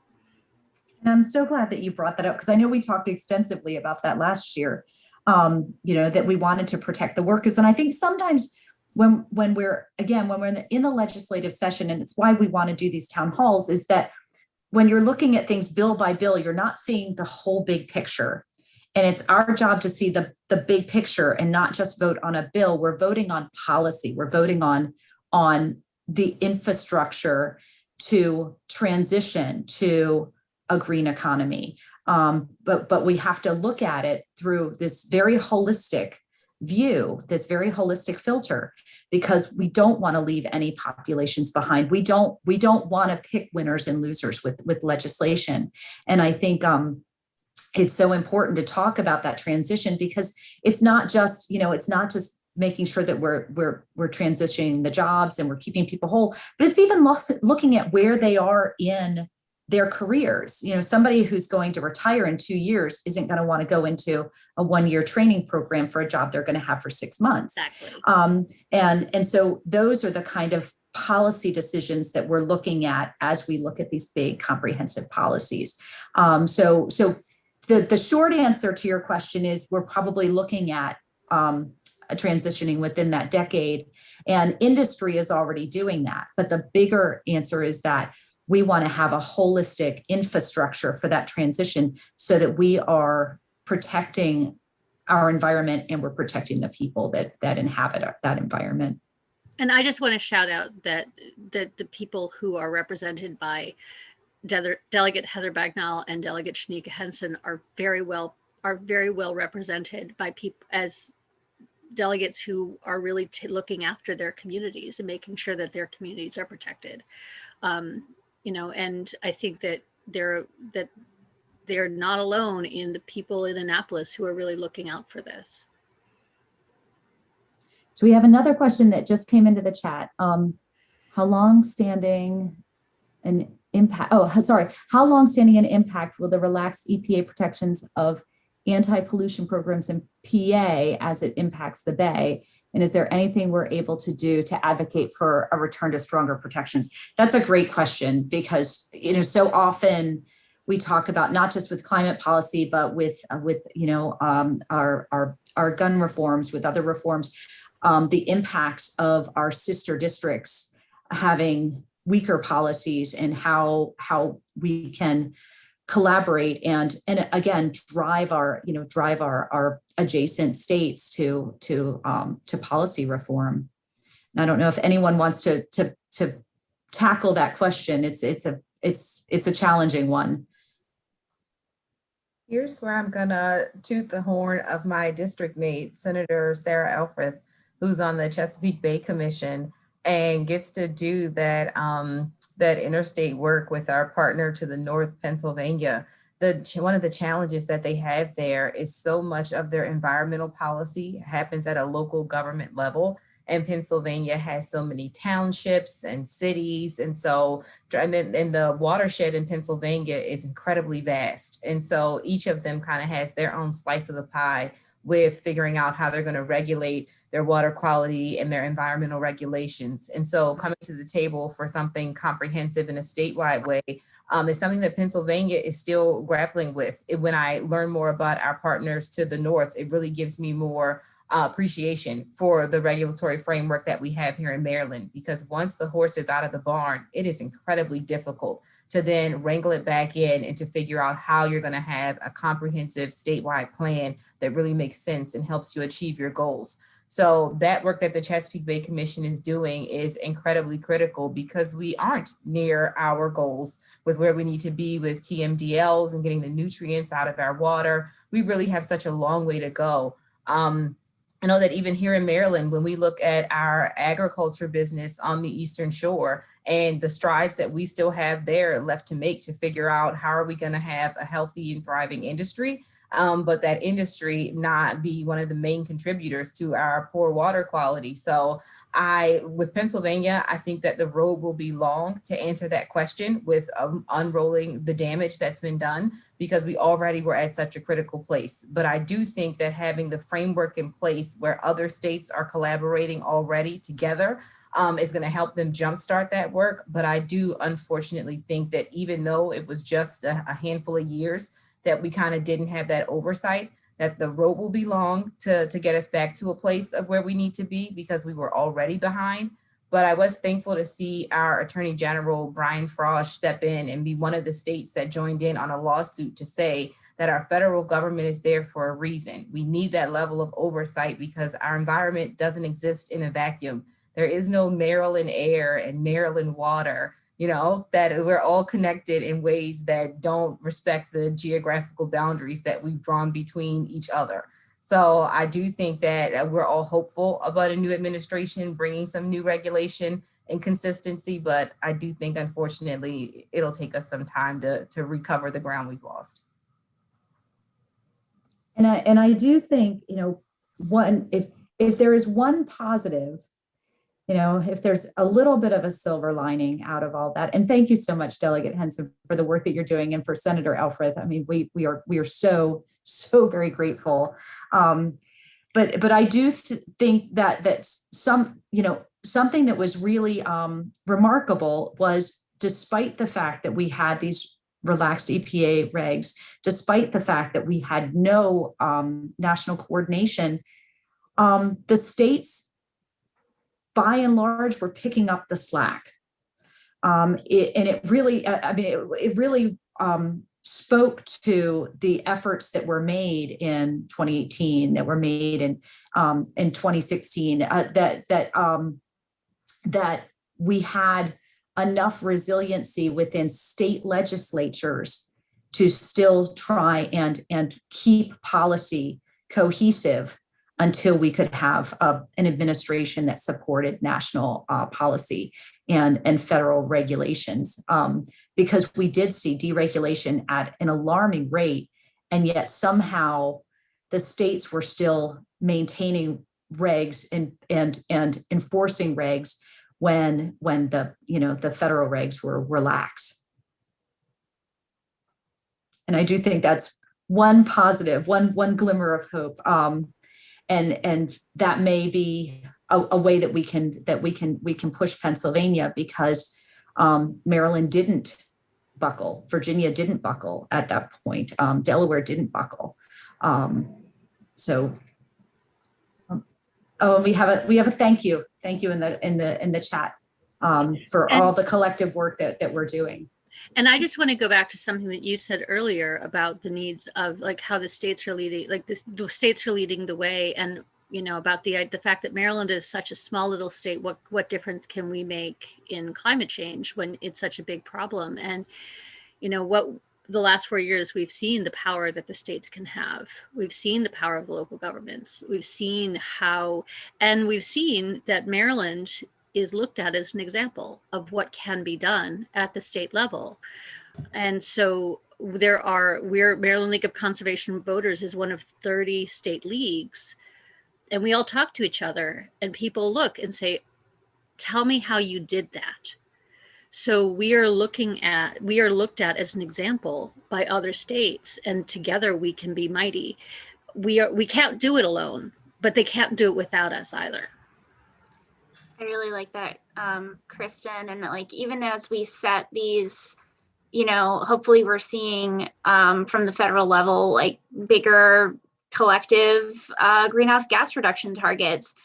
And I'm so glad that you brought that up, because I know we talked extensively about that last year, that we wanted to protect the workers. And I think sometimes when we're in the legislative session, and it's why we want to do these town halls, is that when you're looking at things bill by bill, you're not seeing the whole big picture. And it's our job to see the big picture and not just vote on a bill. We're voting on policy. We're voting on the infrastructure to transition to a green economy. But we have to look at it through this very holistic view, this very holistic filter, because we don't want to leave any populations behind. We don't want to pick winners and losers with legislation. And I think it's so important to talk about that transition, because it's not just making sure that we're transitioning the jobs and we're keeping people whole, but it's even looking at where they are in their careers. Somebody who's going to retire in 2 years isn't going to want to go into a 1-year training program for a job they're going to have for 6 months. Exactly. And so those are the kind of policy decisions that we're looking at as we look at these big comprehensive policies. So the short answer to your question is we're probably looking at transitioning within that decade, and industry is already doing that. But the bigger answer is that we want to have a holistic infrastructure for that transition so that we are protecting our environment and we're protecting the people that inhabit that environment. And I just want to shout out that the people who are represented by Delegate Heather Bagnall and Delegate Shanika Henson are very well represented by people as delegates who are really looking after their communities and making sure that their communities are protected. And I think that they're not alone in the people in Annapolis who are really looking out for this. So we have another question that just came into the chat. How long-standing an impact will the relaxed EPA protections of anti-pollution programs in PA as it impacts the Bay? And is there anything we're able to do to advocate for a return to stronger protections? That's a great question, because so often we talk about, not just with climate policy, but with our gun reforms, with other reforms, the impacts of our sister districts having weaker policies, and how we can collaborate and again drive our adjacent states to policy reform. And I don't know if anyone wants to tackle that question. It's a challenging one. Here's where I'm gonna toot the horn of my district mate, Senator Sarah Elfreth, who's on the Chesapeake Bay Commission and gets to do that interstate work with our partner to the north, Pennsylvania. One of the challenges that they have there is so much of their environmental policy happens at a local government level, and Pennsylvania has so many townships and cities, and the watershed in Pennsylvania is incredibly vast, and so each of them kind of has their own slice of the pie with figuring out how they're going to regulate their water quality and their environmental regulations. And so coming to the table for something comprehensive in a statewide way is something that Pennsylvania is still grappling with. When I learn more about our partners to the north, it really gives me more appreciation for the regulatory framework that we have here in Maryland, because once the horse is out of the barn, it is incredibly difficult to then wrangle it back in and to figure out how you're going to have a comprehensive statewide plan that really makes sense and helps you achieve your goals. So that work that the Chesapeake Bay Commission is doing is incredibly critical, because we aren't near our goals with where we need to be with TMDLs and getting the nutrients out of our water. We really have such a long way to go. I know that even here in Maryland, when we look at our agriculture business on the Eastern Shore and the strides that we still have there left to make to figure out how are we going to have a healthy and thriving industry, but that industry not be one of the main contributors to our poor water quality. So with Pennsylvania, I think that the road will be long to answer that question with unrolling the damage that's been done, because we already were at such a critical place. But I do think that having the framework in place where other states are collaborating already together is going to help them jumpstart that work. But I do unfortunately think that even though it was just a handful of years that we kind of didn't have that oversight, that the road will be long to get us back to a place of where we need to be, because we were already behind. But I was thankful to see our Attorney General, Brian Frosh, step in and be one of the states that joined in on a lawsuit to say that our federal government is there for a reason. We need that level of oversight because our environment doesn't exist in a vacuum. There is no Maryland air and Maryland water, that we're all connected in ways that don't respect the geographical boundaries that we've drawn between each other. So I do think that we're all hopeful about a new administration bringing some new regulation and consistency, but I do think, unfortunately, it'll take us some time to recover the ground we've lost. And I do think, if there is one positive, if there's a little bit of a silver lining out of all that, and thank you so much, Delegate Henson, for the work that you're doing, and for Senator Elfreth. I mean, we are so very grateful. But I do think that something that was really remarkable was, despite the fact that we had these relaxed EPA regs, despite the fact that we had no national coordination, the states, by and large, were picking up the slack. It really spoke to the efforts that were made in 2018, that were made in 2016, that we had enough resiliency within state legislatures to still try and keep policy cohesive until we could have an administration that supported national policy and federal regulations, because we did see deregulation at an alarming rate, and yet somehow the states were still maintaining regs and enforcing regs when the federal regs were relaxed. And I do think that's one positive, one glimmer of hope. And that may be a way that we can push Pennsylvania, because Maryland didn't buckle, Virginia didn't buckle at that point, Delaware didn't buckle. We have a thank you in the chat for all the collective work that we're doing. And I just want to go back to something that you said earlier about the needs of, like, how the states are leading, the states are leading the way, and about the fact that Maryland is such a small little state. What difference can we make in climate change when it's such a big problem? And what the last 4 years, we've seen the power that the states can have. We've seen the power of the local governments. We've seen that Maryland is looked at as an example of what can be done at the state level. And so Maryland League of Conservation Voters is one of 30 state leagues. And we all talk to each other, and people look and say, tell me how you did that. So we are looked at as an example by other states, and together we can be mighty. We can't do it alone, but they can't do it without us either. I really like that, Kristen. And even as we set these, hopefully we're seeing from the federal level, bigger collective greenhouse gas reduction targets.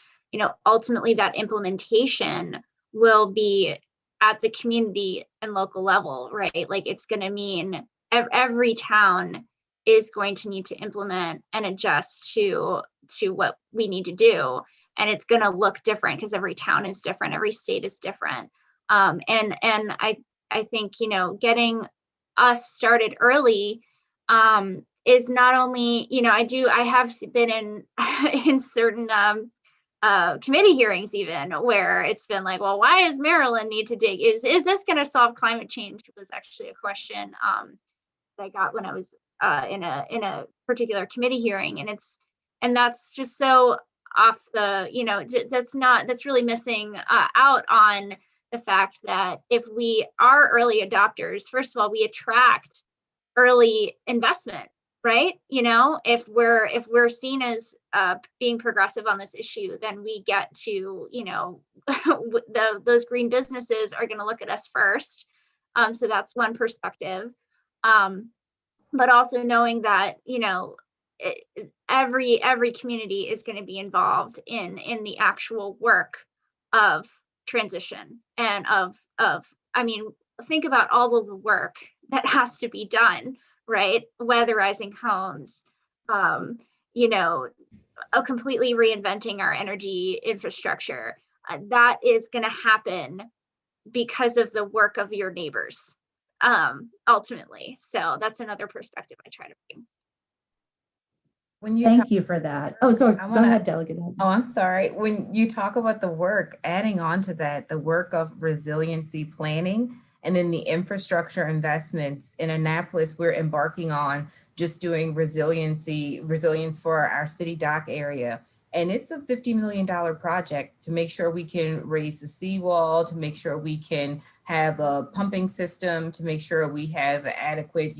Ultimately that implementation will be at the community and local level, right? It's going to mean every town is going to need to implement and adjust to what we need to do. And it's going to look different because every town is different, every state is different. And I think, getting us started early is not only, I have been in certain committee hearings even where it's been like, well, why does Maryland need to dig? Is this going to solve climate change? Was actually a question that I got when I was in a particular committee hearing, and that's just so off the, that's really missing out on the fact that if we are early adopters, first of all, we attract early investment, right? If we're seen as being progressive on this issue, then we get to, those green businesses are going to look at us first. So that's one perspective. But also knowing that, every community is going to be involved in the actual work of transition and think about all of the work that has to be done, right? Weatherizing homes, completely reinventing our energy infrastructure. That is going to happen because of the work of your neighbors, ultimately. So that's another perspective I try to bring. Thank you for that. Oh, sorry. Go ahead, Delegate. Oh, I'm sorry. When you talk about the work, adding on to that, the work of resiliency planning and then the infrastructure investments in Annapolis, we're embarking on just doing resilience for our city dock area. And it's a $50 million project to make sure we can raise the seawall, to make sure we can have a pumping system, to make sure we have adequate,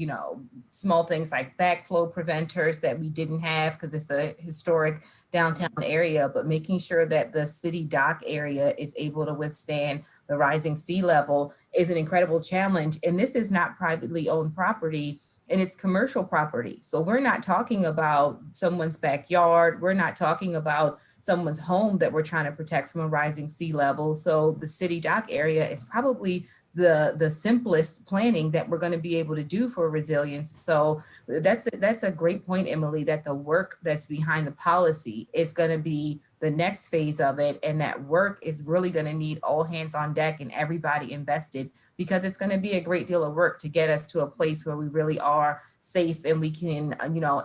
small things like backflow preventers that we didn't have because it's a historic downtown area, but making sure that the city dock area is able to withstand the rising sea level is an incredible challenge. And this is not privately owned property, and it's commercial property. So we're not talking about someone's backyard. We're not talking about someone's home that we're trying to protect from a rising sea level. So the city dock area is probably the simplest planning that we're going to be able to do for resilience. So that's a great point, Emily, that the work that's behind the policy is going to be the next phase of it. And that work is really going to need all hands on deck and everybody invested, because it's going to be a great deal of work to get us to a place where we really are safe and we can,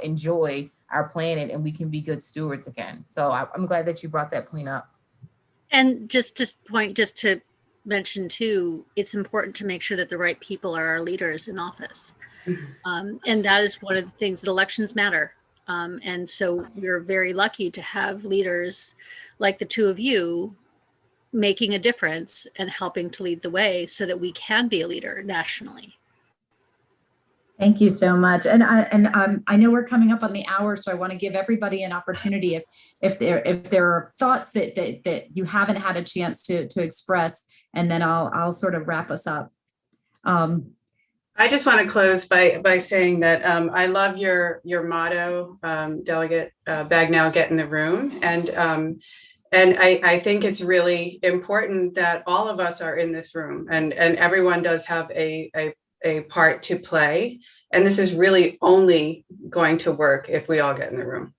enjoy our planet and we can be good stewards again. So I'm glad that you brought that point up. And just to mention too, it's important to make sure that the right people are our leaders in office. And that is one of the things that elections matter. And so we're very lucky to have leaders like the two of you making a difference and helping to lead the way so that we can be a leader nationally. Thank you so much. And I know we're coming up on the hour, so I want to give everybody an opportunity if there are thoughts that you haven't had a chance to express, and then I'll sort of wrap us up. I just want to close by saying that I love your motto, Delegate Bagnell, get in the room. And I think it's really important that all of us are in this room, and everyone does have a part to play. And this is really only going to work if we all get in the room.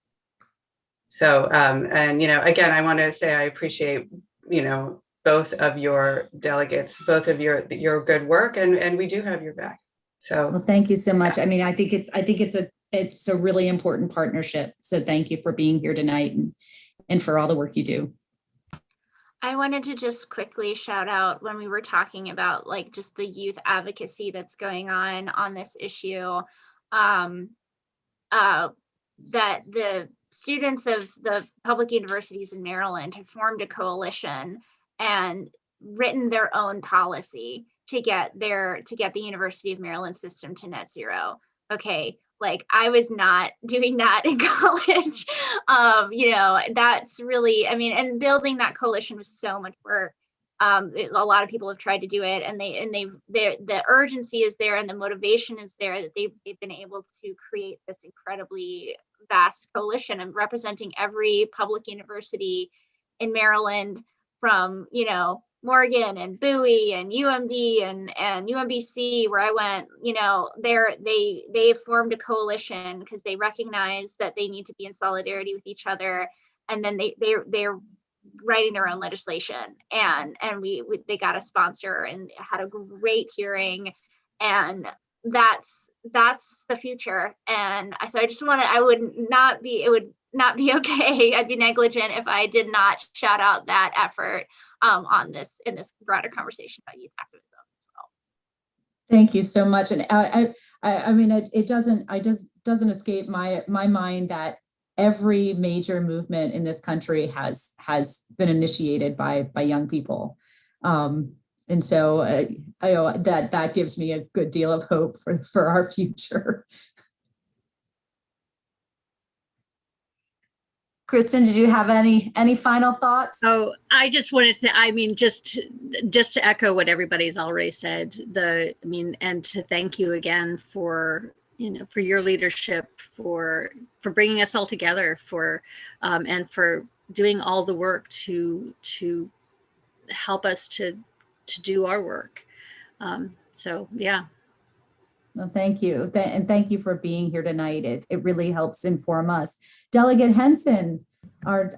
So, again, I want to say I appreciate, both of your delegates, both of your good work, and we do have your back. So, well, thank you so much. I mean, I think it's a really important partnership. So thank you for being here tonight and for all the work you do. I wanted to just quickly shout out when we were talking about just the youth advocacy that's going on this issue, that the students of the public universities in Maryland have formed a coalition and written their own policy to get the University of Maryland system to net zero. Okay. I was not doing that in college. That's really, and building that coalition was so much work. A lot of people have tried to do it, and the urgency is there and the motivation is there that they've been able to create this incredibly vast coalition and representing every public university in Maryland, from, Morgan and Bowie and UMD and UMBC, where I went, they formed a coalition because they recognize that they need to be in solidarity with each other. And then they're writing their own legislation, and they got a sponsor and had a great hearing, and that's the future. And so I just it would not be okay. I'd be negligent if I did not shout out that effort in this broader conversation about youth activism as well. Thank you so much. And I mean, it doesn't escape my mind that every major movement in this country has been initiated by young people. And so that gives me a good deal of hope for our future. Kristen, did you have any final thoughts? Oh, I just wanted to, I mean, just to echo what everybody's already said, and to thank you again for, for your leadership, for bringing us all together, and for doing all the work to help us to do our work. So yeah. Well, thank you. And thank you for being here tonight. It really helps inform us. Delegate Henson, our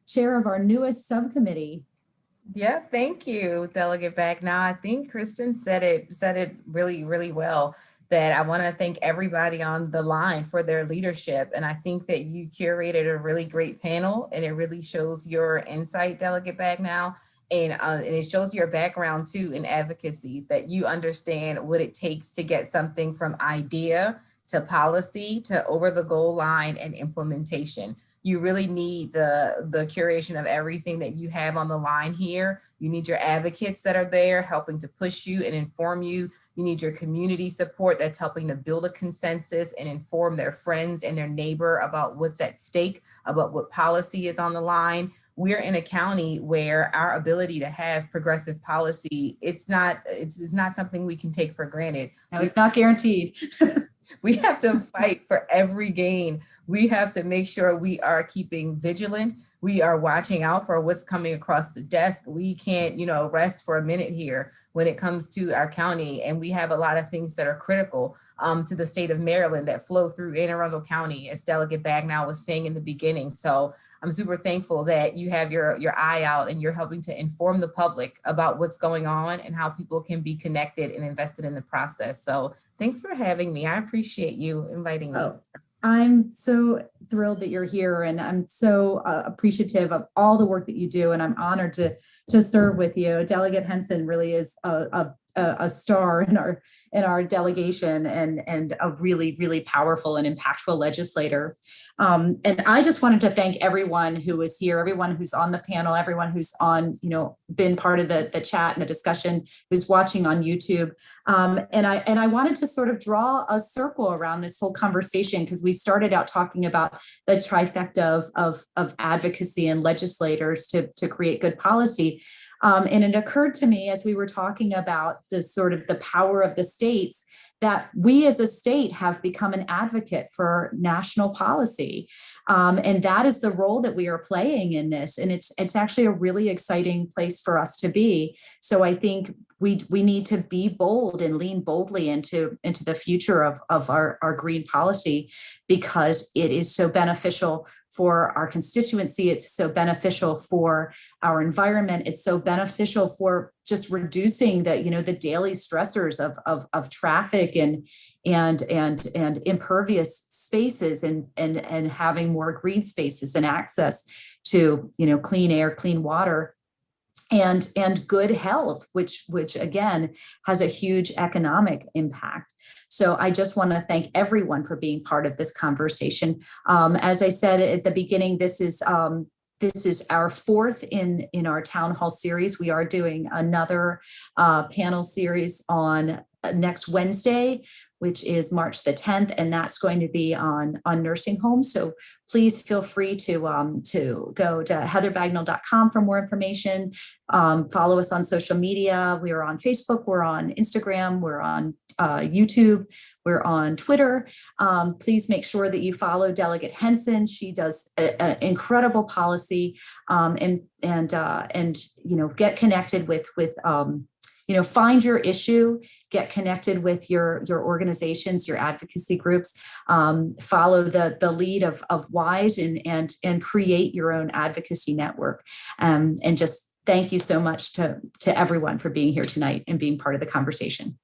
chair of our newest subcommittee. Yeah, thank you, Delegate Bagnall. I think Kristen said it really, really well, that I want to thank everybody on the line for their leadership. And I think that you curated a really great panel, and it really shows your insight, Delegate Bagnall. And it shows your background too in advocacy, that you understand what it takes to get something from idea to policy to over the goal line and implementation. You really need the curation of everything that you have on the line here. You need your advocates that are there helping to push you and inform you. You need your community support that's helping to build a consensus and inform their friends and their neighbor about what's at stake, about what policy is on the line. We're in a county where our ability to have progressive policy, it's not something we can take for granted. No, it's not guaranteed. We have to fight for every gain. We have to make sure we are keeping vigilant. We are watching out for what's coming across the desk. We can't, rest for a minute here when it comes to our county. And we have a lot of things that are critical to the state of Maryland that flow through Anne Arundel County, as Delegate Bagnall was saying in the beginning. So I'm super thankful that you have your eye out and you're helping to inform the public about what's going on and how people can be connected and invested in the process. So thanks for having me. I appreciate you inviting me. Oh, I'm so thrilled that you're here, and I'm so appreciative of all the work that you do, and I'm honored to serve with you. Delegate Henson really is a star in our delegation, and a really, really powerful and impactful legislator. And I just wanted to thank everyone who was here, everyone who's on the panel, everyone who's been part of the chat and the discussion, who's watching on YouTube. And I wanted to sort of draw a circle around this whole conversation, because we started out talking about the trifecta of advocacy and legislators to create good policy. And it occurred to me as we were talking about the power of the states, that we as a state have become an advocate for national policy. And that is the role that we are playing in this. And it's actually a really exciting place for us to be. So I think we need to be bold and lean boldly into the future of our green policy, because it is so beneficial for our constituency. It's so beneficial for our environment. It's so beneficial for just reducing the daily stressors of traffic and impervious spaces, and having more green spaces and access to clean air, clean water, and good health, which again has a huge economic impact. So I just want to thank everyone for being part of this conversation. As I said at the beginning, this is our fourth in our town hall series. We are doing another panel series on next Wednesday, which is March the 10th, and that's going to be on nursing homes. So please feel free to go to heatherbagnall.com for more information. Follow us on social media. We are on Facebook, we're on Instagram, we're on YouTube, we're on Twitter. Please make sure that you follow Delegate Henson. She does incredible policy, and get connected with find your issue, get connected with your organizations, your advocacy groups, follow the lead of WISE, and create your own advocacy network. And just thank you so much to everyone for being here tonight and being part of the conversation.